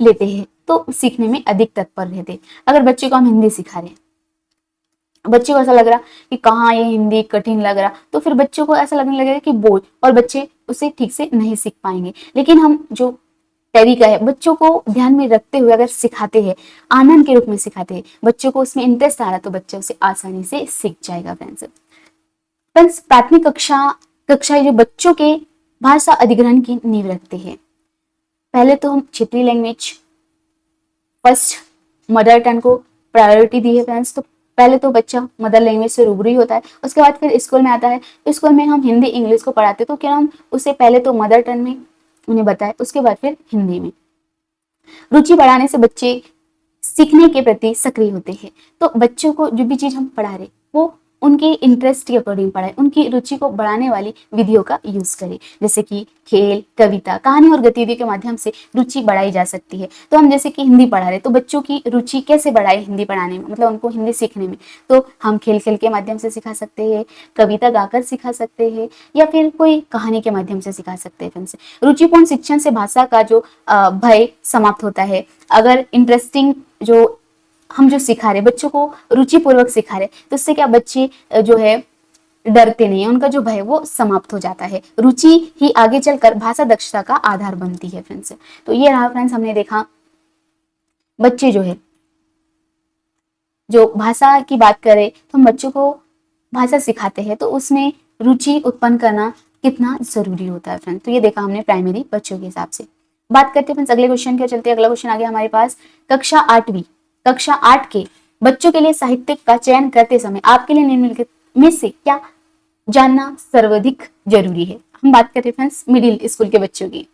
लेते हैं तो सीखने में अधिक तत्पर रहते। अगर बच्चे को हम हिंदी सिखा रहे हैं, बच्चे को ऐसा लग रहा कि कहाँ ये हिंदी कठिन लग रहा, तो फिर बच्चों को ऐसा लगने लगेगा कि बोझ, और बच्चे उसे ठीक से नहीं सीख पाएंगे। लेकिन हम जो तरीका है बच्चों को ध्यान में रखते हुए अगर सिखाते हैं, आनंद के रूप में सिखाते हैं, बच्चों को उसमें इंटरेस्ट आ रहा, तो बच्चे उसे आसानी से सीख जाएगा फ्रेंड्स। प्राथमिक कक्षा जो बच्चों के भाषा अधिग्रहण की नींव रखते हैं। पहले तो हम क्षेत्रीय लैंग्वेज फर्स्ट मदर टंग को प्रायोरिटी दी है फ्रेंड्स। तो पहले तो बच्चा मदर लैंग्वेज से रूबरू होता है, उसके बाद फिर स्कूल में आता है, स्कूल में हम हिंदी इंग्लिश को पढ़ाते, तो क्या हम उसे पहले तो मदर टंग में उन्हें बताए, उसके बाद फिर हिंदी में। रुचि बढ़ाने से बच्चे सीखने के प्रति सक्रिय होते हैं। तो बच्चों को जो भी चीज हम पढ़ा रहे वो उनके इंटरेस्ट के अकॉर्डिंग पढ़ाए, उनकी रुचि को बढ़ाने वाली विधियों का यूज करें, जैसे कि खेल, कविता, कहानी और गतिविधियों के माध्यम से रुचि बढ़ाई जा सकती है। तो हम जैसे कि हिंदी पढ़ा रहे, तो बच्चों की रुचि कैसे बढ़ाए हिंदी पढ़ाने में, मतलब उनको हिंदी सीखने में, तो हम खेल खेल के माध्यम से सिखा सकते हैं, कविता गाकर सिखा सकते हैं, या फिर कोई कहानी के माध्यम से सिखा सकते हैं। रुचिपूर्ण शिक्षण से भाषा का जो भय समाप्त होता है। अगर इंटरेस्टिंग जो हम जो सिखा रहे, बच्चों को रुचिपूर्वक सिखा रहे, तो इससे क्या बच्चे जो है डरते नहीं है, उनका जो भय वो समाप्त हो जाता है। रुचि ही आगे चलकर भाषा दक्षता का आधार बनती है फ्रेंड्स। तो ये रहा फ्रेंड्स, हमने देखा बच्चे जो है, जो भाषा की बात करें तो हम बच्चों को भाषा सिखाते हैं, तो उसमें रुचि उत्पन्न करना कितना जरूरी होता है फ्रेंड्स। तो ये देखा हमने प्राइमरी बच्चों के हिसाब से। बात करते हैं फ्रेंड्स अगले क्वेश्चन के, चलते हैं। अगला क्वेश्चन आ गया हमारे पास, कक्षा 8 के बच्चों के लिए साहित्य का चयन करते समय आपके लिए निम्नलिखित में से क्या जानना सर्वाधिक जरूरी है? हम बात करते हैं फ्रेंड्स मिडिल स्कूल के बच्चों की।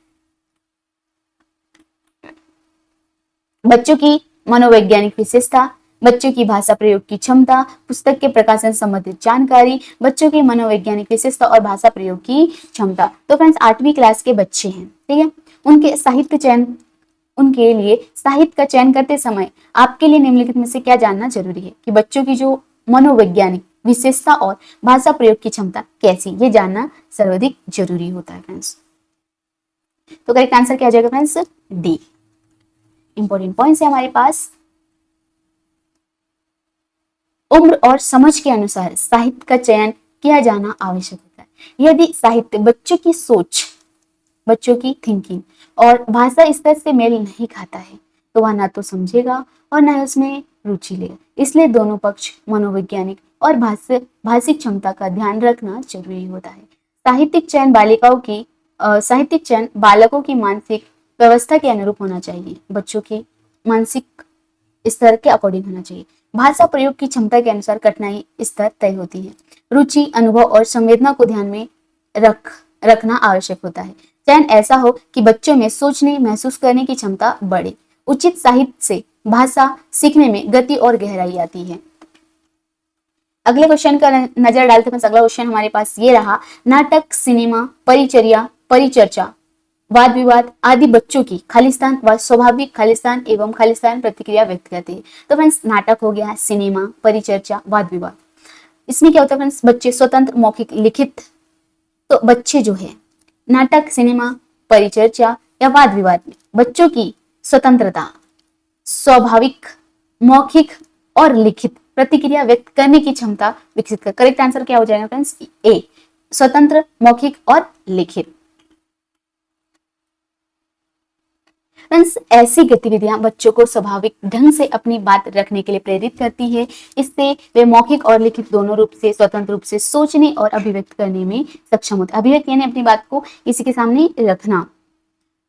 बच्चों की मनोवैज्ञानिक विशेषता, बच्चों की भाषा प्रयोग की क्षमता, पुस्तक के प्रकाशन संबंधित जानकारी, बच्चों की मनोवैज्ञानिक विशेषता और भाषा प्रयोग की क्षमता। तो फ्रेंड्स 8वीं क्लास के बच्चे हैं, ठीक है, उनके लिए साहित्य का चयन करते समय आपके लिए निम्नलिखित में से क्या जानना जरूरी है? कि बच्चों की जो मनोवैज्ञानिक विशेषता और भाषा प्रयोग की क्षमता कैसी, ये जानना सर्वाधिक जरूरी होता है फ्रेंड्स। तो करेक्ट आंसर क्या आ जाएगा फ्रेंड्स? डी। इंपॉर्टेंट पॉइंट्स है हमारे पास। उम्र और समझ के अनुसार साहित्य का चयन किया जाना आवश्यक होता है। यदि साहित्य बच्चों की सोच, बच्चों की थिंकिंग और भाषा स्तर से मेल नहीं खाता है, तो वह ना तो समझेगा और ना उसमें रुचि लेगा। इसलिए दोनों पक्ष मनोवैज्ञानिक और भाषिक क्षमता का ध्यान रखना जरूरी होता है। साहित्यिक चयन बालकों की मानसिक व्यवस्था के अनुरूप होना चाहिए, बच्चों के मानसिक स्तर के अकॉर्डिंग होना चाहिए। भाषा प्रयोग की क्षमता के अनुसार कठिनाई स्तर तय होती है। रुचि, अनुभव और संवेदना को ध्यान में रखना आवश्यक होता है। चयन ऐसा हो कि बच्चों में सोचने, महसूस करने की क्षमता बढ़े। उचित साहित्य से भाषा सीखने में गति और गहराई आती है। अगले क्वेश्चन का नजर डालते हैं। अगला क्वेश्चन हमारे पास ये रहा, नाटक, सिनेमा, परिचर्या, परिचर्चा, वाद विवाद आदि बच्चों की खालिस्तान व स्वाभाविक खालिस्तान एवं खालिस्तान प्रतिक्रिया व्यक्त करते हैं। तो फ्रेंड्स नाटक हो गया, सिनेमा, परिचर्चा, वाद विवाद, इसमें क्या होता है फ्रेंड्स, बच्चे स्वतंत्र, मौखिक, लिखित। तो बच्चे जो है नाटक, सिनेमा, परिचर्चा या वाद विवाद में बच्चों की स्वतंत्रता, स्वाभाविक, मौखिक और लिखित प्रतिक्रिया व्यक्त करने की क्षमता विकसित कर। करेक्ट आंसर क्या हो जाएगा फ्रेंड्स, ए, स्वतंत्र, मौखिक और लिखित। फ्रेंड्स ऐसी गतिविधियां बच्चों को स्वाभाविक ढंग से अपनी बात रखने के लिए प्रेरित करती है। इससे वे मौखिक और लिखित दोनों रूप से स्वतंत्र रूप से सोचने और अभिव्यक्त करने में सक्षम होते हैं। अभिव्यक्त यानी अपनी बात को किसी के सामने रखना।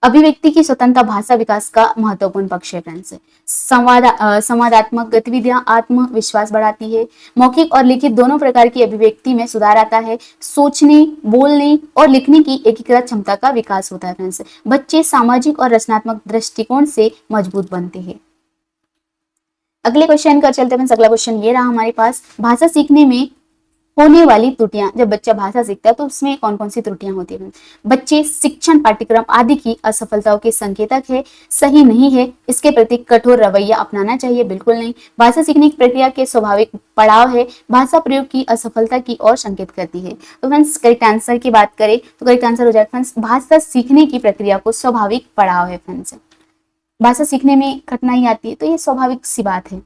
अभिव्यक्ति की स्वतंत्रता भाषा विकास का महत्वपूर्ण पक्ष है फ्रेंड्स। संवादात्मक गतिविधियां आत्मविश्वास बढ़ाती है। मौखिक और लिखित दोनों प्रकार की अभिव्यक्ति में सुधार आता है। सोचने, बोलने और लिखने की एकीकृत क्षमता का विकास होता है फ्रेंड्स। बच्चे सामाजिक और रचनात्मक दृष्टिकोण से मजबूत बनते हैं। अगले क्वेश्चन का चलते हैं। अगला क्वेश्चन ये रहा हमारे पास, भाषा सीखने में होने वाली त्रुटियां। जब बच्चा भाषा सीखता है तो उसमें कौन कौन सी त्रुटियां होती हैं। बच्चे शिक्षण, पाठ्यक्रम आदि की असफलताओं के संकेतक है, सही नहीं है, इसके प्रति कठोर रवैया अपनाना चाहिए, बिल्कुल नहीं। भाषा सीखने की प्रक्रिया के स्वाभाविक पड़ाव है, भाषा प्रयोग की असफलता की ओर संकेत करती है। तो फ्रेंड्स करेक्ट आंसर की बात करें तो करेक्ट आंसर हो जाएगा फ्रेंड्स, भाषा सीखने की प्रक्रिया को स्वाभाविक पड़ाव है फ्रेंड्स। भाषा सीखने में कठिनाई आती है तो ये स्वाभाविक सी बात है।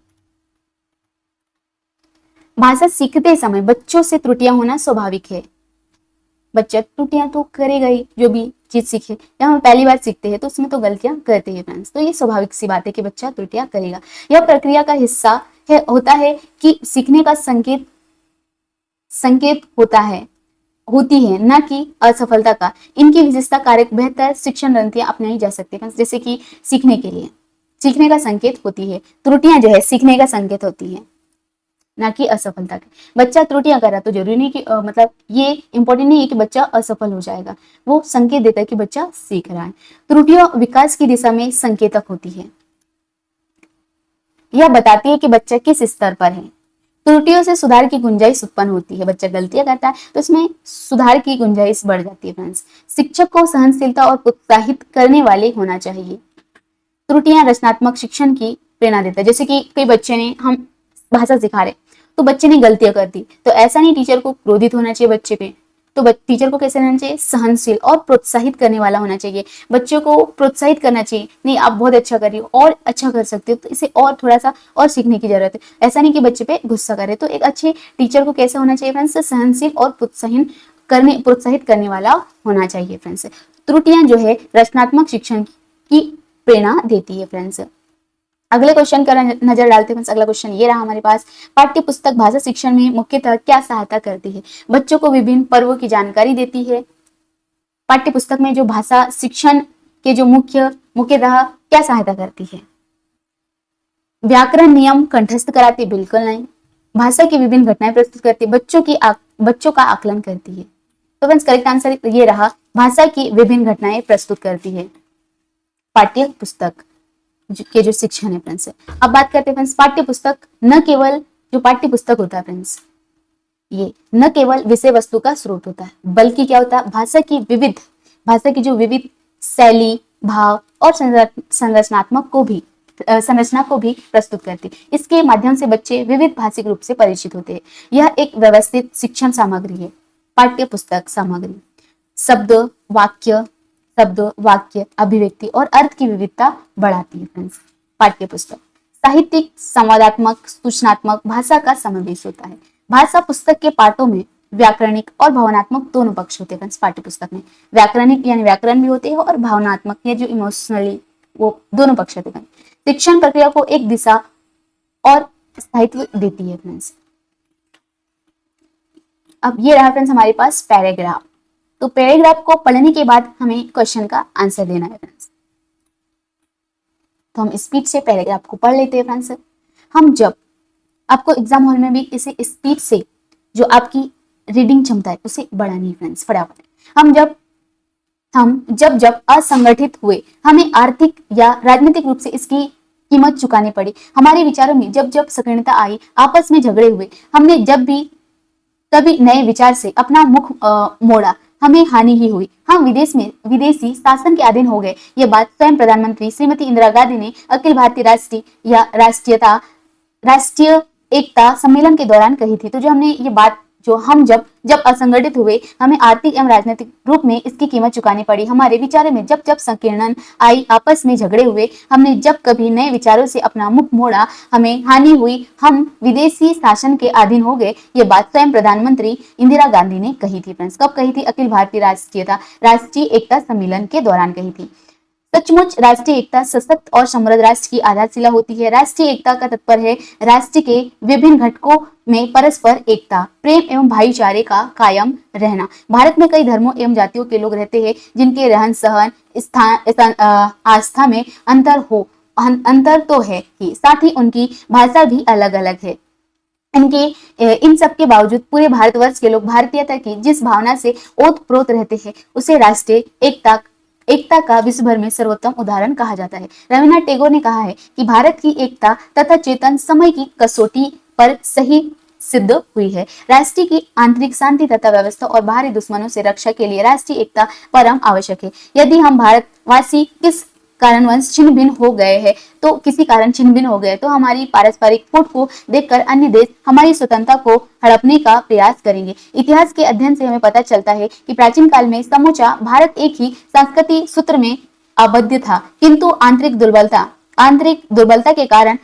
भाषा सीखते समय बच्चों से त्रुटियां होना स्वाभाविक है। बच्चा त्रुटियां तो करेगा ही, जो भी चीज सीखे, या हम पहली बार सीखते हैं तो उसमें तो गलतियां करते हैं फ्रेंड्स। तो ये स्वाभाविक सी बात है कि बच्चा त्रुटियां करेगा। यह प्रक्रिया का हिस्सा है, होता है कि सीखने का संकेत होती है, न कि असफलता का। इनकी विशेषता कारक बेहतर शिक्षण रणनीतियां अपनाई जा सकती है। जैसे कि सीखने के लिए सीखने का संकेत होती है, त्रुटियां जो है सीखने का संकेत होती है, ना कि असफलता के। बच्चा त्रुटियां कर रहा तो जरूरी नहीं कि मतलब ये इंपॉर्टेंट नहीं है कि बच्चा असफल हो जाएगा, वो संकेत देता है कि बच्चा सीख रहा है। त्रुटियां विकास की दिशा में संकेतक होती है, यह बताती है कि बच्चा किस स्तर पर है। त्रुटियों से सुधार की गुंजाइश उत्पन्न होती है। बच्चा गलतियां करता है तो इसमें सुधार की गुंजाइश बढ़ जाती है फ्रेंड्स। शिक्षक को सहनशीलता और प्रोत्साहित करने वाले होना चाहिए। त्रुटियां रचनात्मक शिक्षण की प्रेरणा देता है। जैसे कि कई बच्चे ने, हम भाषा सिखा रहे तो बच्चे ने गलतियां कर दी, तो ऐसा नहीं टीचर को क्रोधित होना चाहिए बच्चे पे। तो टीचर को कैसे रहना चाहिए, सहनशील और प्रोत्साहित करने वाला होना चाहिए। बच्चों को प्रोत्साहित करना चाहिए, नहीं आप बहुत अच्छा कर रही हो और अच्छा कर सकते हो, तो इसे और थोड़ा सा और सीखने की जरूरत है। ऐसा नहीं कि बच्चे पे गुस्सा करे। तो एक अच्छे टीचर को कैसे होना चाहिए फ्रेंड्स, सहनशील और प्रोत्साहित करने वाला होना चाहिए फ्रेंड्स। त्रुटियां जो है रचनात्मक शिक्षण की प्रेरणा देती है फ्रेंड्स। अगले क्वेश्चन का नजर डालते हैं। अगला क्वेश्चन ये रहा हमारे पास, पाठ्य पुस्तक भाषा शिक्षण में मुख्यतः क्या सहायता करती है। बच्चों को विभिन्न पर्वों की जानकारी देती है। पाठ्य पुस्तक में जो भाषा शिक्षण के जो मुख्यतः क्या सहायता करती है। व्याकरण नियम कंठस्थ कराती, बिल्कुल नहीं। भाषा की विभिन्न घटनाएं प्रस्तुत करती है, बच्चों का आकलन करती है। तो फ्रेंड्स करेक्ट आंसर ये रहा, भाषा की विभिन्न घटनाएं प्रस्तुत करती है पाठ्य पुस्तक के जो शिक्षण है फ्रेंड्स। अब बात करते हैं फ्रेंड्स, पाठ्य पुस्तक न केवल जो पाठ्य पुस्तक होता है फ्रेंड्स, ये न केवल विषय वस्तु का स्रोत होता है, बल्कि क्या होता है, भाषा की जो विविध शैली, भाव और संरचना को भी प्रस्तुत करती है। इसके माध्यम से बच्चे विविध भाषिक रूप से परिचित होते हैं। यह एक व्यवस्थित शिक्षण सामग्री है, पाठ्य पुस्तक सामग्री। शब्द, वाक्य, अभिव्यक्ति और अर्थ की विविधता बढ़ाती है फ्रेंड्स पाठ्य पुस्तक। साहित्यिक, संवादात्मक, सूचनात्मक भाषा का समावेश होता है। भाषा पुस्तक के पाठों में व्याकरणिक और भावनात्मक दोनों पक्ष होते हैं फ्रेंड्स। पाठ्य पुस्तक में व्याकरणिक यानी व्याकरण भी होते हैं और भावनात्मक या जो इमोशनली, वो दोनों पक्ष होते हैं। शिक्षण प्रक्रिया को एक दिशा और स्थायित्व देती है फ्रेंड्स। अब ये रहा फ्रेंड्स हमारे पास पैराग्राफ। तो पैराग्राफ को पढ़ने के बाद हमें क्वेश्चन का आंसर देना है फ्रेंड्स। तो हम स्पीड से पैराग्राफ को पढ़ लेते हैं फ्रेंड्स। हम जब आपको एग्जाम हॉल में भी इसे स्पीड से जो आपकी रीडिंग क्षमता है उसे बढ़ानी है फ्रेंड्स फटाफट। हम जब असंगठित हुए, हमें आर्थिक या राजनीतिक रूप से इसकी कीमत चुकानी पड़ी। हमारे विचारों में जब संकीर्णता आई, आपस में झगड़े हुए, हमने जब भी कभी नए विचार से अपना मुख मोड़ा, हमें हानि ही हुई। हम विदेशी शासन के अधीन हो गए। ये बात स्वयं प्रधानमंत्री श्रीमती इंदिरा गांधी ने अखिल भारतीय राष्ट्रीय एकता सम्मेलन के दौरान कही थी। तो जो हमने ये बात जो हम जब असंगठित हुए, हमें आर्थिक एवं राजनीतिक रूप में इसकी कीमत चुकानी पड़ी। हमारे विचारों में जब संकीर्णन आई, आपस में झगड़े हुए, हमने जब कभी नए विचारों से अपना मुख मोड़ा, हमें हानि हुई, हम विदेशी शासन के अधीन हो गए। ये बात स्वयं प्रधानमंत्री इंदिरा गांधी ने कही थी फ्रेंड्स। कब कही थी? अखिल भारतीय राष्ट्रीय एकता सम्मेलन के दौरान कही थी। सचमुच राष्ट्रीय एकता सशक्त और समृद्ध राष्ट्र की आधारशिला होती है। राष्ट्रीय एकता का तात्पर्य है राष्ट्र के विभिन्न घटकों में परस्पर एकता, प्रेम एवं भाईचारे का कायम रहना। भारत में कई धर्मों एवं जातियों के लोग रहते हैं, जिनके रहन सहन, आस्था में अंतर तो है ही, साथ ही उनकी भाषा भी अलग अलग है। इन सब के बावजूद पूरे भारतवर्ष के लोग भारतीयता की जिस भावना से ओतप्रोत रहते हैं, उसे राष्ट्रीय एकता का विश्व भर में सर्वोत्तम उदाहरण कहा जाता है। रविन्द्रनाथ टैगोर ने कहा है कि भारत की एकता तथा चेतन समय की कसौटी पर सही सिद्ध हुई है। राष्ट्र की आंतरिक शांति तथा व्यवस्था और बाहरी दुश्मनों से रक्षा के लिए राष्ट्रीय एकता परम आवश्यक है। यदि हम भारतवासी किसी कारण छिन्न भिन्न हो गए तो हमारी पारस्परिक फूट को देखकर अन्य देश हमारी स्वतंत्रता को हड़पने का प्रयास करेंगे। इतिहास के अध्ययन से हमें पता चलता है कि प्राचीन काल में समूचा भारत एक ही सांस्कृतिक सूत्र में आबद्ध था, किंतु आंतरिक दुर्बलता के कारण,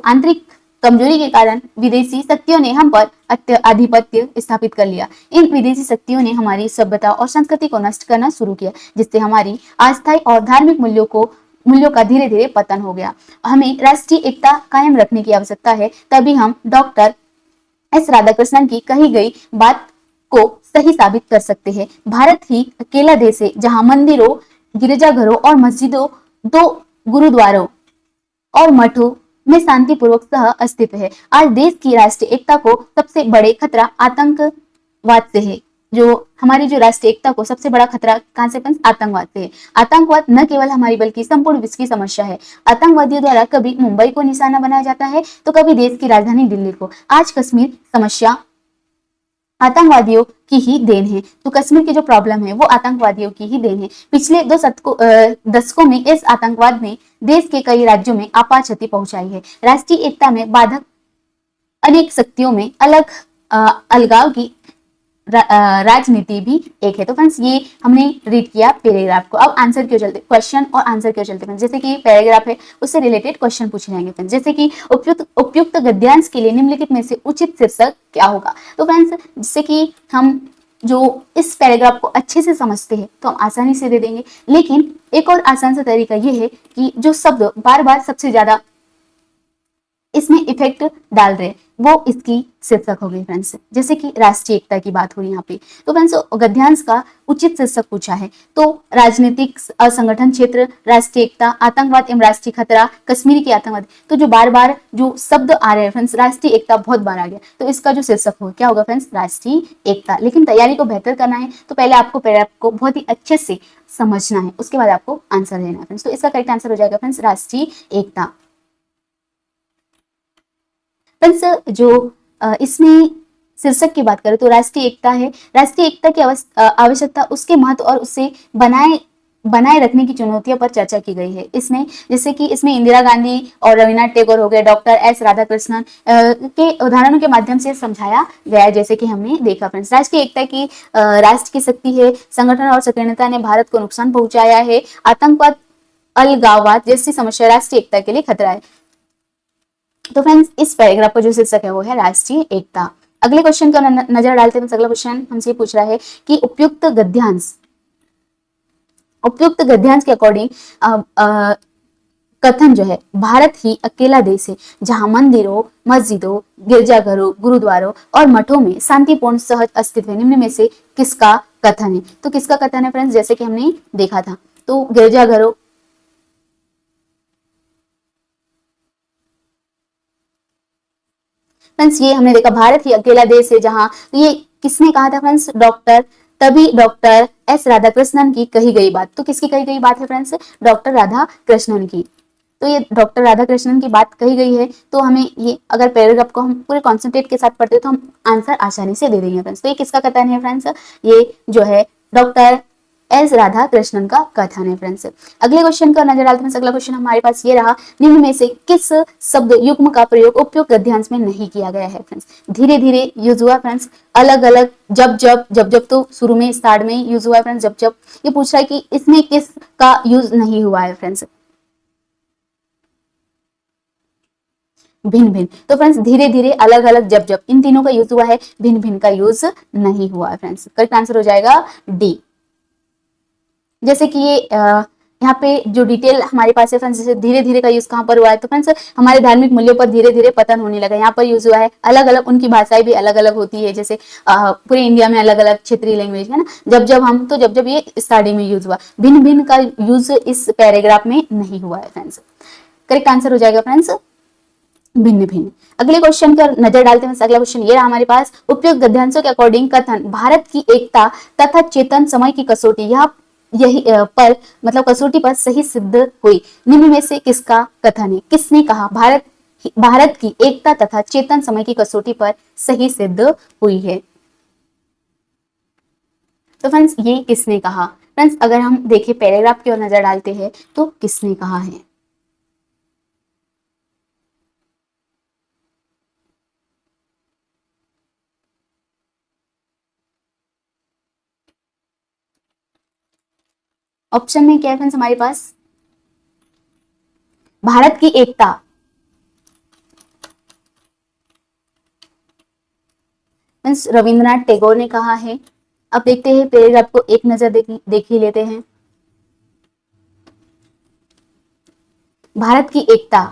आंतरिक कमजोरी के कारण विदेशी शक्तियों ने हम पर आधिपत्य स्थापित कर लिया। इन विदेशी शक्तियों ने हमारी सभ्यता और संस्कृति को नष्ट करना शुरू किया, जिससे हमारी अस्थायी और धार्मिक मूल्यों का धीरे धीरे पतन हो गया। हमें राष्ट्रीय एकता कायम रखने की आवश्यकता है, तभी हम डॉक्टर एस राधाकृष्णन की कही गई बात को सही साबित कर सकते हैं। भारत ही अकेला देश है जहां मंदिरों, गिरजाघरों और मस्जिदों, दो गुरुद्वारों और मठों में शांतिपूर्वक सह अस्तित्व है। आज देश की राष्ट्रीय एकता को सबसे बड़े खतरा आतंकवाद से है। हमारी राष्ट्रीय एकता को सबसे बड़ा खतरा कहां से? आतंकवाद से है। आतंकवाद न केवल हमारी बल्कि संपूर्ण विश्व की समस्या है। आतंकवादियों द्वारा कभी मुंबई को निशाना बनाया जाता है तो कभी देश की राजधानी दिल्ली को। आज कश्मीर समस्या आतंकवादियों की ही देन है। तो कश्मीर की जो प्रॉब्लम है वो आतंकवादियों की ही देन है। पिछले 2 दशकों में इस आतंकवाद ने देश के कई राज्यों में आपात क्षति पहुंचाई है। राष्ट्रीय एकता में बाधक अनेक शक्तियों में अलगाव की राजनीति भी एक है। तो फ्रेंड्स ये हमने रीड किया पैराग्राफ को। अब आंसर क्यों चलते, क्वेश्चन और आंसर क्यों चलते हैं। जैसे कि पैराग्राफ है उससे रिलेटेड क्वेश्चन पूछे जाएंगे फ्रेंड्स। जैसे कि उपयुक्त गद्यांश के लिए निम्नलिखित में से उचित शीर्षक क्या होगा। तो फ्रेंड्स जैसे कि हम इस पैराग्राफ को अच्छे से समझते हैं तो हम आसानी से दे देंगे, लेकिन एक और आसान सा तरीका ये है कि जो शब्द बार बार सबसे ज्यादा इसमें इफेक्ट डाल रहे वो इसकी शीर्षक हो गई फ्रेंड्स। जैसे कि राष्ट्रीय एकता की बात हो रही यहाँ पे, तो फ्रेंड्स गद्यांश का उचित शीर्षक पूछा है तो राजनीतिक असंगठन क्षेत्र, राष्ट्रीय एकता, आतंकवाद एवं राष्ट्रीय खतरा, कश्मीरी की आतंकवाद। तो जो बार बार जो शब्द आ रहे हैं फ्रेंड्स, राष्ट्रीय एकता बहुत बार आ गया, तो इसका जो शीर्षक हो क्या होगा फ्रेंड्स? राष्ट्रीय एकता। लेकिन तैयारी को बेहतर करना है तो पहले आपको पैराग्राफ को बहुत ही अच्छे से समझना है, उसके बाद आपको आंसर देना है फ्रेंड्स। तो इसका करेक्ट आंसर हो जाएगा फ्रेंड्स राष्ट्रीय एकता। इसमें शीर्षक की बात करें तो राष्ट्रीय एकता है। राष्ट्रीय एकता की आवश्यकता, उसके महत्व और उसे बनाए रखने की चुनौतियों पर चर्चा की गई है। इसमें जैसे कि इसमें इंदिरा गांधी और रविन्द्रनाथ टैगोर हो गए, डॉक्टर एस राधाकृष्णन के उदाहरणों के माध्यम से समझाया गया है। जैसे कि हमने देखा फ्रेंड्स, राष्ट्रीय एकता की राष्ट्र की शक्ति है, संगठन और संकीर्णता ने भारत को नुकसान पहुंचाया है, आतंकवाद, अलगाववाद जैसी समस्या राष्ट्रीय एकता के लिए खतरा है। तो फ्रेंड्स इस पैराग्राफ का जो शीर्षक है वो है राष्ट्रीय एकता। अगले क्वेश्चन का नजर डालते हैं। अगला क्वेश्चन हमसे पूछ रहा है कि उपयुक्त गद्यांश के अकॉर्डिंग कथन जो है, भारत ही अकेला देश है जहां मंदिरों, मस्जिदों, गिरजाघरों, गुरुद्वारों और मठों में शांतिपूर्ण सहज अस्तित्व है। निम्न में से किसका कथन है? तो किसका कथन है फ्रेंड्स? जैसे कि हमने देखा था तो गिरजाघरों फ्रेंड्स ये हमने देखा भारत ही अकेला देश है जहां, तो ये किसने कहा था फ्रेंड्स, डॉक्टर एस राधाकृष्णन की कही गई बात। तो किसकी कही गई बात है फ्रेंड्स, डॉक्टर राधाकृष्णन की। तो ये डॉक्टर राधाकृष्णन की बात कही गई है, तो हमें ये अगर पैराग्राफ को हम पूरे कॉन्सेंट्रेट के साथ पढ़ते तो हम आंसर आसानी से दे देंगे फ्रेंड्स। तो ये किसका कथन है फ्रेंड्स, ये जो है डॉक्टर एस राधाकृष्णन का कथन है फ्रेंड्स। अगले क्वेश्चन का नजर डालते हैं। अगला क्वेश्चन हमारे पास ये रहा, निम्न में से किस शब्द युग्म का प्रयोग उपयुक्त गद्यांश में नहीं किया गया है फ्रेंड्स। धीरे धीरे यूज हुआ फ्रेंड्स, अलग अलग, जब तो शुरू में स्टार्ट में यूज हुआ है फ्रेंड्स, जब ये पूछ रहा है कि इसमें किस का यूज नहीं हुआ है फ्रेंड्स, भिन्न भिन्न। तो फ्रेंड्स धीरे धीरे, अलग अलग, जब इन तीनों का यूज हुआ है, भिन्न भिन्न का यूज नहीं हुआ है फ्रेंड्स। करेक्ट आंसर हो जाएगा डी। जैसे कि ये यहाँ पे जो डिटेल हमारे पास है फ्रेंड्स, जैसे धीरे धीरे का यूज कहाँ पर हुआ है, तो फ्रेंड्स हमारे धार्मिक मूल्यों पर धीरे धीरे पतन होने लगा, यहाँ पर यूज हुआ है। अलग अलग उनकी भाषाएं भी अलग अलग होती है, जैसे पूरे इंडिया में अलग अलग क्षेत्रीय लैंग्वेज है ना, जब ये स्टार्टिंग में यूज हुआ, भिन्न भिन्न का यूज इस पैराग्राफ में नहीं हुआ है फ्रेंड्स। करेक्ट आंसर हो जाएगा फ्रेंड्स भिन्न भिन्न। अगले क्वेश्चन पर नजर डालते हैं। अगला क्वेश्चन ये रहा हमारे पास, उपयुक्त गद्यांशों के अकॉर्डिंग कथन भारत की एकता तथा चेतन समय की कसौटी यही पर मतलब कसौटी पर सही सिद्ध हुई, निम्न में से किसका कथन है, किसने कहा भारत की एकता तथा चेतन समय की कसौटी पर सही सिद्ध हुई है। तो फ्रेंड्स ये किसने कहा, फ्रेंड्स अगर हम देखें पैराग्राफ की ओर नजर डालते हैं तो किसने कहा है, ऑप्शन में क्या है फ्रेंड्स हमारे पास, भारत की एकता, फ्रेंड्स रविंद्रनाथ टैगोर ने कहा है। अब देखते हैं पैराग्राफ को एक नजर देख ही लेते हैं। भारत की एकता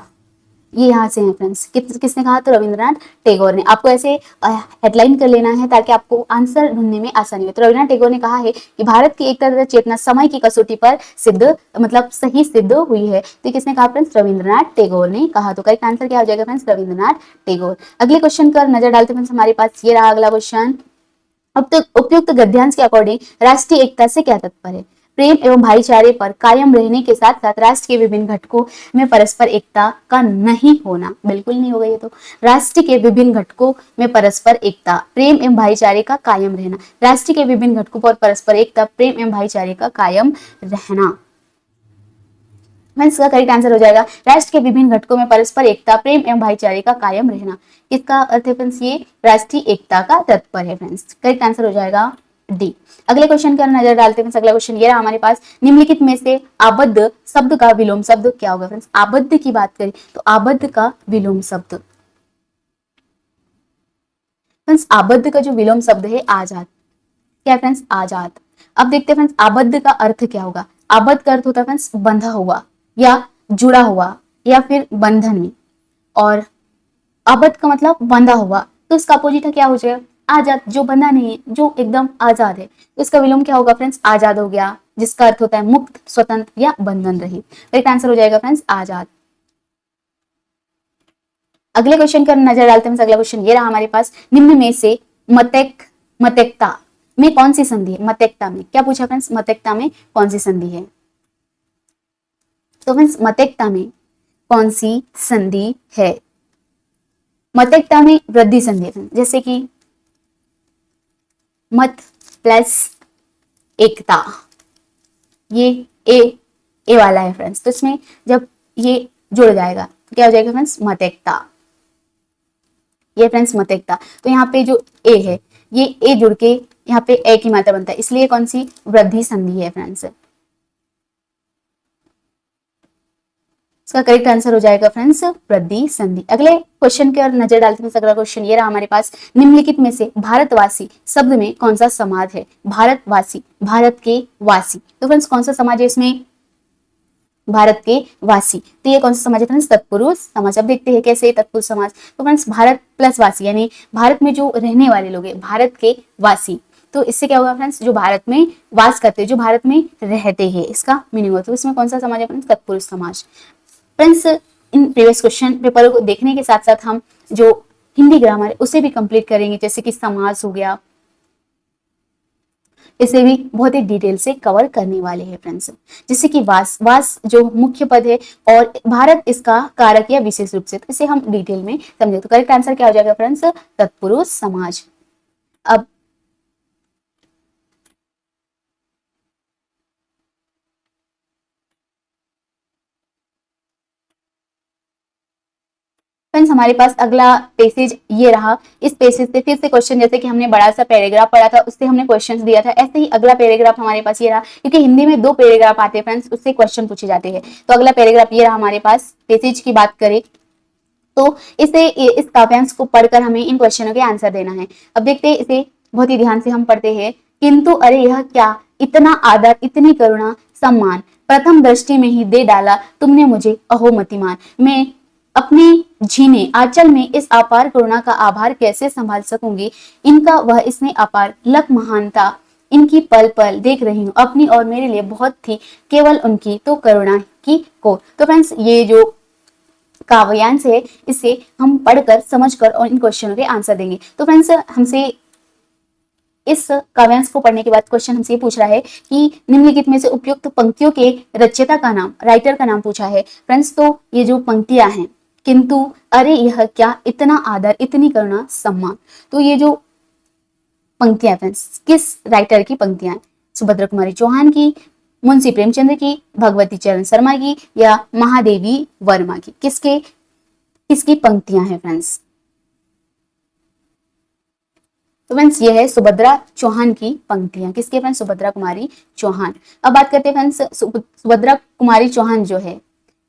ये यहाँ से है फ्रेंड्स, किसने कहा, तो रविंद्रनाथ टैगोर ने। आपको ऐसे हेडलाइन कर लेना है ताकि आपको आंसर ढूंढने में आसानी हो। तो रविंद्रनाथ टैगोर ने कहा है कि भारत की एकता तथा चेतना समय की कसौटी पर सिद्ध मतलब सही सिद्ध हुई है। तो किसने कहा फ्रेंड्स, रविंद्रनाथ टैगोर ने कहा। तो करेक्ट आंसर क्या हो जाएगा फ्रेंड्स, रविंद्रनाथ टैगोर। अगले क्वेश्चन पर नजर डालते फ्रेंड्स हमारे पास ये रहा अगला क्वेश्चन, अब तक उपयुक्त गद्यांश के अकॉर्डिंग राष्ट्रीय एकता से क्या तात्पर्य है, प्रेम एवं भाईचारे पर कायम रहने के साथ साथ राष्ट्र के विभिन्न घटकों में परस्पर एकता का नहीं होना, बिल्कुल नहीं होगा ये तो। राष्ट्र के विभिन्न घटकों में परस्पर एकता, प्रेम एवं भाईचारे का कायम रहना, राष्ट्र के विभिन्न घटकों पर परस्पर एकता, प्रेम एवं भाईचारे का कायम रहना। इसका करेक्ट आंसर हो जाएगा राष्ट्र के विभिन्न घटकों में परस्पर एकता, प्रेम एवं भाईचारे का कायम रहना। इसका अर्थ है फ्रेंड्स ये राष्ट्रीय एकता का तात्पर्य है फ्रेंड्स। करेक्ट आंसर हो जाएगा डी। अगले क्वेश्चन पर नजर डालते हैं। अगला क्वेश्चन ये रहा हमारे पास, निम्नलिखित में से आबद्ध शब्द का विलोम शब्द क्या होगा फ्रेंड्स। आबद्ध की बात करें तो आबद्ध का विलोम शब्द, फ्रेंड्स आबद्ध का जो विलोम शब्द है आजाद, क्या है फ्रेंड्स, आजाद। अब देखते हैं फ्रेंड्स आबद्ध का अर्थ क्या होगा। आबद्ध का अर्थ होता है फ्रेंड्स बंधा हुआ या जुड़ा हुआ या फिर बंधन में, और आबद्ध का मतलब बंधा हुआ, तो इसका अपोजिट क्या हो जाएगा, आजाद, जो बंधा नहीं है, जो एकदम आजाद है। तो इसका विलोम क्या होगा फ्रेंड्स, आजाद हो गया, जिसका अर्थ होता है मुक्त, स्वतंत्र या बंधन रहित। करेक्ट आंसर हो जाएगा फ्रेंड्स आजाद। अगले क्वेश्चन पर नजर डालते हैं। अगला क्वेश्चन ये रहा हमारे पास, निम्न में से मतैक्ता में कौन सी संधि है। मतैक्ता में क्या पूछा फ्रेंड्स, मतैक्ता में कौन सी संधि है। तो फ्रेंड्स मतैक्ता में कौन सी संधि है, मतैक्ता में वृद्धि संधि है, जैसे कि मत प्लस एकता, ये ए वाला है फ्रेंड्स, तो इसमें जब ये जुड़ जाएगा तो क्या हो जाएगा फ्रेंड्स, मतैक्ता। ये फ्रेंड्स मतैक्ता, तो यहाँ पे जो ए है ये ए जुड़ के यहाँ पे ए की मात्रा बनता है, इसलिए कौन सी वृद्धि संधि है फ्रेंड्स। इसका करेक्ट आंसर हो जाएगा फ्रेंड्स वृद्धि संधि। अगले क्वेश्चन की ओर नजर डालते हैं। अगला क्वेश्चन ये रहा हमारे पास, निम्नलिखित में से भारतवासी शब्द में कौन सा समाज है। भारतवासी, भारत के वासी, तो फ्रेंड्स कौन सा समाज है इसमें, भारत के वासी। तो ये कौन सा समाज है फ्रेंड्स, तत्पुरुष समाज। अब देखते हैं कैसे तत्पुरुष समाज। तो फ्रेंड्स भारत प्लस वासी, यानी भारत में जो रहने वाले लोग हैं, भारत के वासी, तो इससे क्या होगा फ्रेंड्स, जो भारत में वास करते हैं, जो भारत में रहते हैं, इसका मीनिंग होता है। इसमें कौन सा समाज है फ्रेंड्स, तत्पुरुष समाज। Friends in previous question paper को देखने के साथ साथ हम जो हिंदी ग्रामर उसे भी कंप्लीट करेंगे, जैसे कि समास हो गया, इसे भी बहुत ही डिटेल से कवर करने वाले हैं फ्रेंड्स। जैसे कि वास, वास जो मुख्य पद है और भारत इसका कारक या विशेष रूप से, तो इसे हम डिटेल में समझे। तो करेक्ट आंसर क्या हो जाएगा फ्रेंड्स, तत्पुरुष समाज। अब फ्रेंड्स हमारे पास अगला पैसेज ये रहा। इस पैसेज से फिर से क्वेश्चन, जैसे कि हमने बड़ा सा पैराग्राफ पढ़ा था उससे हमने क्वेश्चन दिया था, ऐसे ही अगला पैराग्राफ हमारे पास ये रहा, क्योंकि हिंदी में 2 पैराग्राफ आते हैं फ्रेंड्स, उससे क्वेश्चन पूछे जाते हैं। तो अगला पैराग्राफ ये रहा हमारे पास। पैसेज की बात करें तो इस काव्यांश को पढ़कर हमें इन क्वेश्चनों के आंसर देना है। अब देखते हैं इसे बहुत ही ध्यान से हम पढ़ते हैं। किंतु अरे यह क्या, इतना आदर, इतनी करुणा, सम्मान, प्रथम दृष्टि में ही दे डाला तुमने मुझे, अहो मतिमान। मैं अपनी झीने आंचल में इस अपार करुणा का आभार कैसे संभाल सकूंगी। इनका वह इसमें अपार लख महानता, इनकी पल पल देख रही हूँ अपनी और मेरे लिए बहुत थी, केवल उनकी तो करुणा की को। तो फ्रेंड्स ये जो काव्यांश है इसे हम पढ़कर समझकर और इन क्वेश्चनों के आंसर देंगे। तो फ्रेंड्स हमसे इस काव्यांश को पढ़ने के बाद क्वेश्चन हमसे पूछ रहा है कि निम्नलिखित में से उपयुक्त पंक्तियों के रचयिता का नाम, राइटर का नाम पूछा है फ्रेंड्स। तो ये जो पंक्तियां हैं, किंतु अरे यह क्या, इतना आदर, इतनी करुणा, सम्मान, तो ये जो पंक्तियां फ्रेंड्स किस राइटर की पंक्तियां हैं? सुभद्रा कुमारी चौहान की, मुंशी प्रेमचंद्र की, भगवती चरण शर्मा की, या महादेवी वर्मा की? किसकी पंक्तियां हैं फ्रेंड्स? तो फ्रेंड्स ये है सुभद्रा चौहान की पंक्तियां। किसके फ्रेंड्स? सुभद्रा कुमारी चौहान। अब बात करते हैं फ्रेंड्स, सुभद्रा कुमारी चौहान जो है,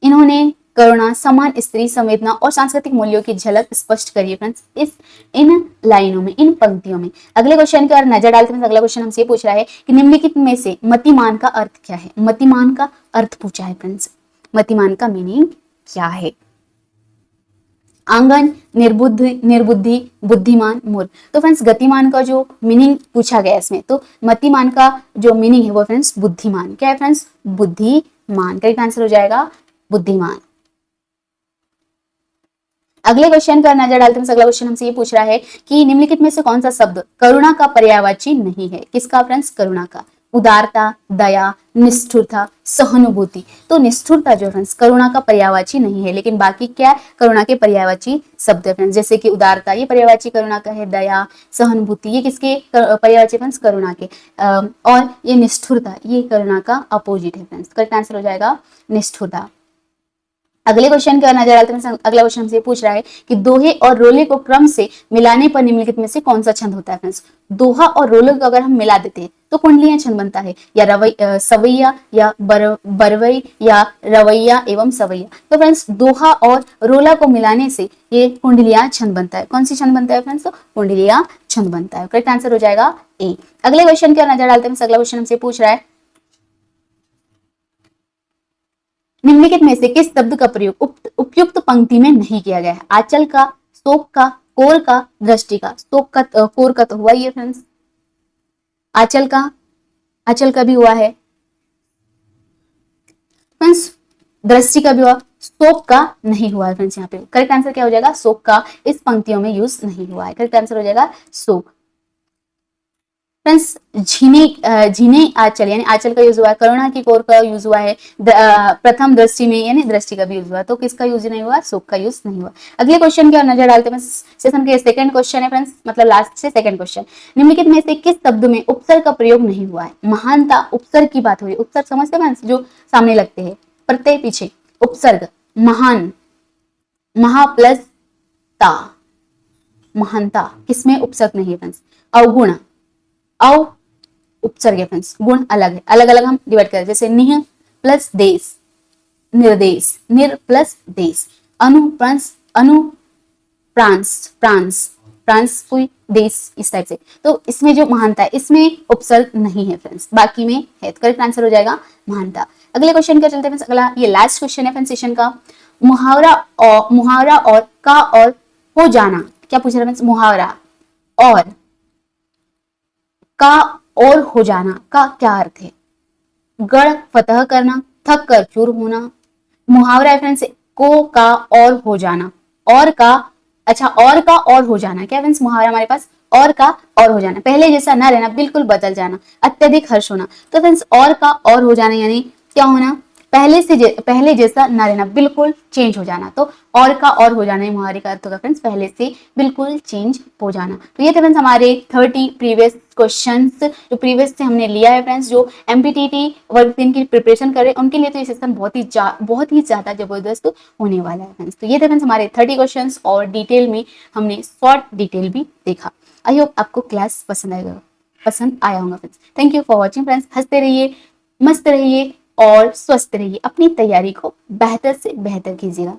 इन्होंने करुणा, समान स्त्री संवेदना और सांस्कृतिक मूल्यों की झलक स्पष्ट करी है फ्रेंड्स इन लाइनों में, इन पंक्तियों में। अगले क्वेश्चन की ओर नजर डालते हैं। अगला क्वेश्चन हमसे पूछ रहा है कि निम्नलिखित में से मतिमान का अर्थ क्या है? मतिमान का अर्थ पूछा है फ्रेंड्स। मतिमान का मीनिंग क्या है? आंगन, निर्बुद्धि, बुद्धिमान, मूर्ख। तो फ्रेंड्स गतिमान का जो मीनिंग पूछा गया इसमें, तो मतिमान का जो मीनिंग है वो फ्रेंड्स बुद्धिमान। क्या है फ्रेंड्स? बुद्धिमान। करेक्ट आंसर हो जाएगा बुद्धिमान। अगले क्वेश्चन पर नजर डालते हैं। अगला क्वेश्चन हमसे ये पूछ रहा है कि निम्नलिखित में से कौन सा शब्द करुणा का पर्यायवाची नहीं है? किसका फ्रेंड्स? करुणा का। उदारता, दया, निष्ठुरता, सहानुभूति। तो निष्ठुरता जो फ्रेंड्स करुणा का पर्यायवाची नहीं है, लेकिन बाकी क्या करुणा के पर्यायवाची शब्द है फ्रेंड्स, जैसे कि उदारता ये पर्यायवाची करुणा का है, दया, सहानुभूति ये किसके पर्यायवाची फ्रेंड्स? करुणा के। और ये निष्ठुरता ये करुणा का अपोजिट है फ्रेंड्स। करेक्ट आंसर हो जाएगा निष्ठुरता। अगले क्वेश्चन की ओर नजर डालते हैं। अगला क्वेश्चन हमसे पूछ रहा है कि दोहे और रोले को क्रम से मिलाने पर निम्नलिखित में से कौन सा छंद होता है फ्रेंड्स? दोहा और रोले को अगर हम मिला देते हैं तो कुंडलियां छंद बनता है, या सवैया, या बरवई, या रवैया एवं सवैया। तो फ्रेंड्स दोहा और रोला को मिलाने से ये कुंडलियां छंद बनता है। कौन सी छंद बनता है फ्रेंड्स? तो कुंडलियां छंद बनता है। करेक्ट आंसर हो जाएगा ए। अगले क्वेश्चन की ओर नजर डालते हैं। अगला क्वेश्चन हमसे पूछ रहा है निम्नलिखित में से किस शब्द का प्रयोग उपयुक्त पंक्ति में नहीं किया गया है? आंचल का, शोक का, कोर का, दृष्टि का। शोक का, कोर का तो हुआ ही है फ्रेंड्स। आंचल का भी हुआ है फ्रेंड्स, दृष्टि का भी हुआ, शोक का नहीं हुआ है फ्रेंड्स। यहाँ पे करेक्ट आंसर क्या हो जाएगा? शोक का इस पंक्तियों में यूज नहीं हुआ है। करेक्ट आंसर हो जाएगा शोक। फ्रेंड्स झीने आंचल यानी आंचल का यूज हुआ है, करुणा की कोर का यूज हुआ है, प्रथम दृष्टि में यानी दृष्टि का भी यूज हुआ है। तो किसका यूज नहीं हुआ? शोक का यूज नहीं हुआ। अगले क्वेश्चन की ओर नजर डालते हैं। सेशन के सेकंड क्वेश्चन है फ्रेंड्स, मतलब लास्ट से सेकंड क्वेश्चन। निम्नलिखित में से किस शब्द में उपसर्ग का प्रयोग नहीं हुआ है? महानता, उपसर्ग की बात हो रही है। उपसर्ग समझते हैं फ्रेंड्स, जो सामने लगते हैं प्रत्यय पीछे। उपसर्ग महान, महा प्लस ता, महानता किसमें उपसर्ग नहीं है फ्रेंड्स? अवगुण, अव उपसर्ग है फ्रेंड्स, गुण अलग है, अलग अलग हम डिवाइड करें, जैसे निह प्लस देश, निर्देश, निर प्लस देश, अनु प्रांस, प्रांस कोई देश, इस टाइप से। तो इसमें जो महानता है इसमें उपसर्ग नहीं है फ्रेंड्स, बाकी में है। तो करेक्ट आंसर हो जाएगा महानता। अगले क्वेश्चन का चलते हैं फ्रेंड्स। अगला ये लास्ट क्वेश्चन है फ्रेंड्स सेशन का। मुहावरा और का और हो जाना, क्या पूछ रहा है फ्रेंड्स? मुहावरा और का और हो जाना का क्या अर्थ है? गढ़ फतह करना, थक कर चूर होना। मुहावरा है फ्रेंड्स को, का और हो जाना, और का अच्छा, और का और हो जाना, क्या फ्रेंड्स, मुहावरा हमारे पास और का और हो जाना, पहले जैसा ना रहना, बिल्कुल बदल जाना, अत्यधिक हर्ष होना। तो फ्रेंड्स और का और हो जाना यानी क्या होना, पहले जैसा ना रहना, बिल्कुल चेंज हो जाना। तो और का और हो जाना मुहावरे का अर्थ होगा फ्रेंड्स पहले से बिल्कुल चेंज हो जाना। तो ये थे फ्रेंड्स हमारे 30 प्रीवियस क्वेश्चंस जो प्रीवियस से हमने लिया है फ्रेंड्स। जो एमपीटीटी वर्ग 3 की प्रिपरेशन कर रहे हैं उनके लिए तो ये सेशन बहुत ही ज्यादा जबरदस्त होने वाला है फ्रेंड्स। तो ये थे फ्रेंड्स हमारे 30 क्वेश्चंस और डिटेल में हमने शॉर्ट डिटेल भी देखा। आई होप आपको क्लास पसंद आया होगा friends. Thank you for watching friends. हंसते रहिए, मस्त रहिए और स्वस्थ रहिए, अपनी तैयारी को बेहतर से बेहतर कीजिएगा।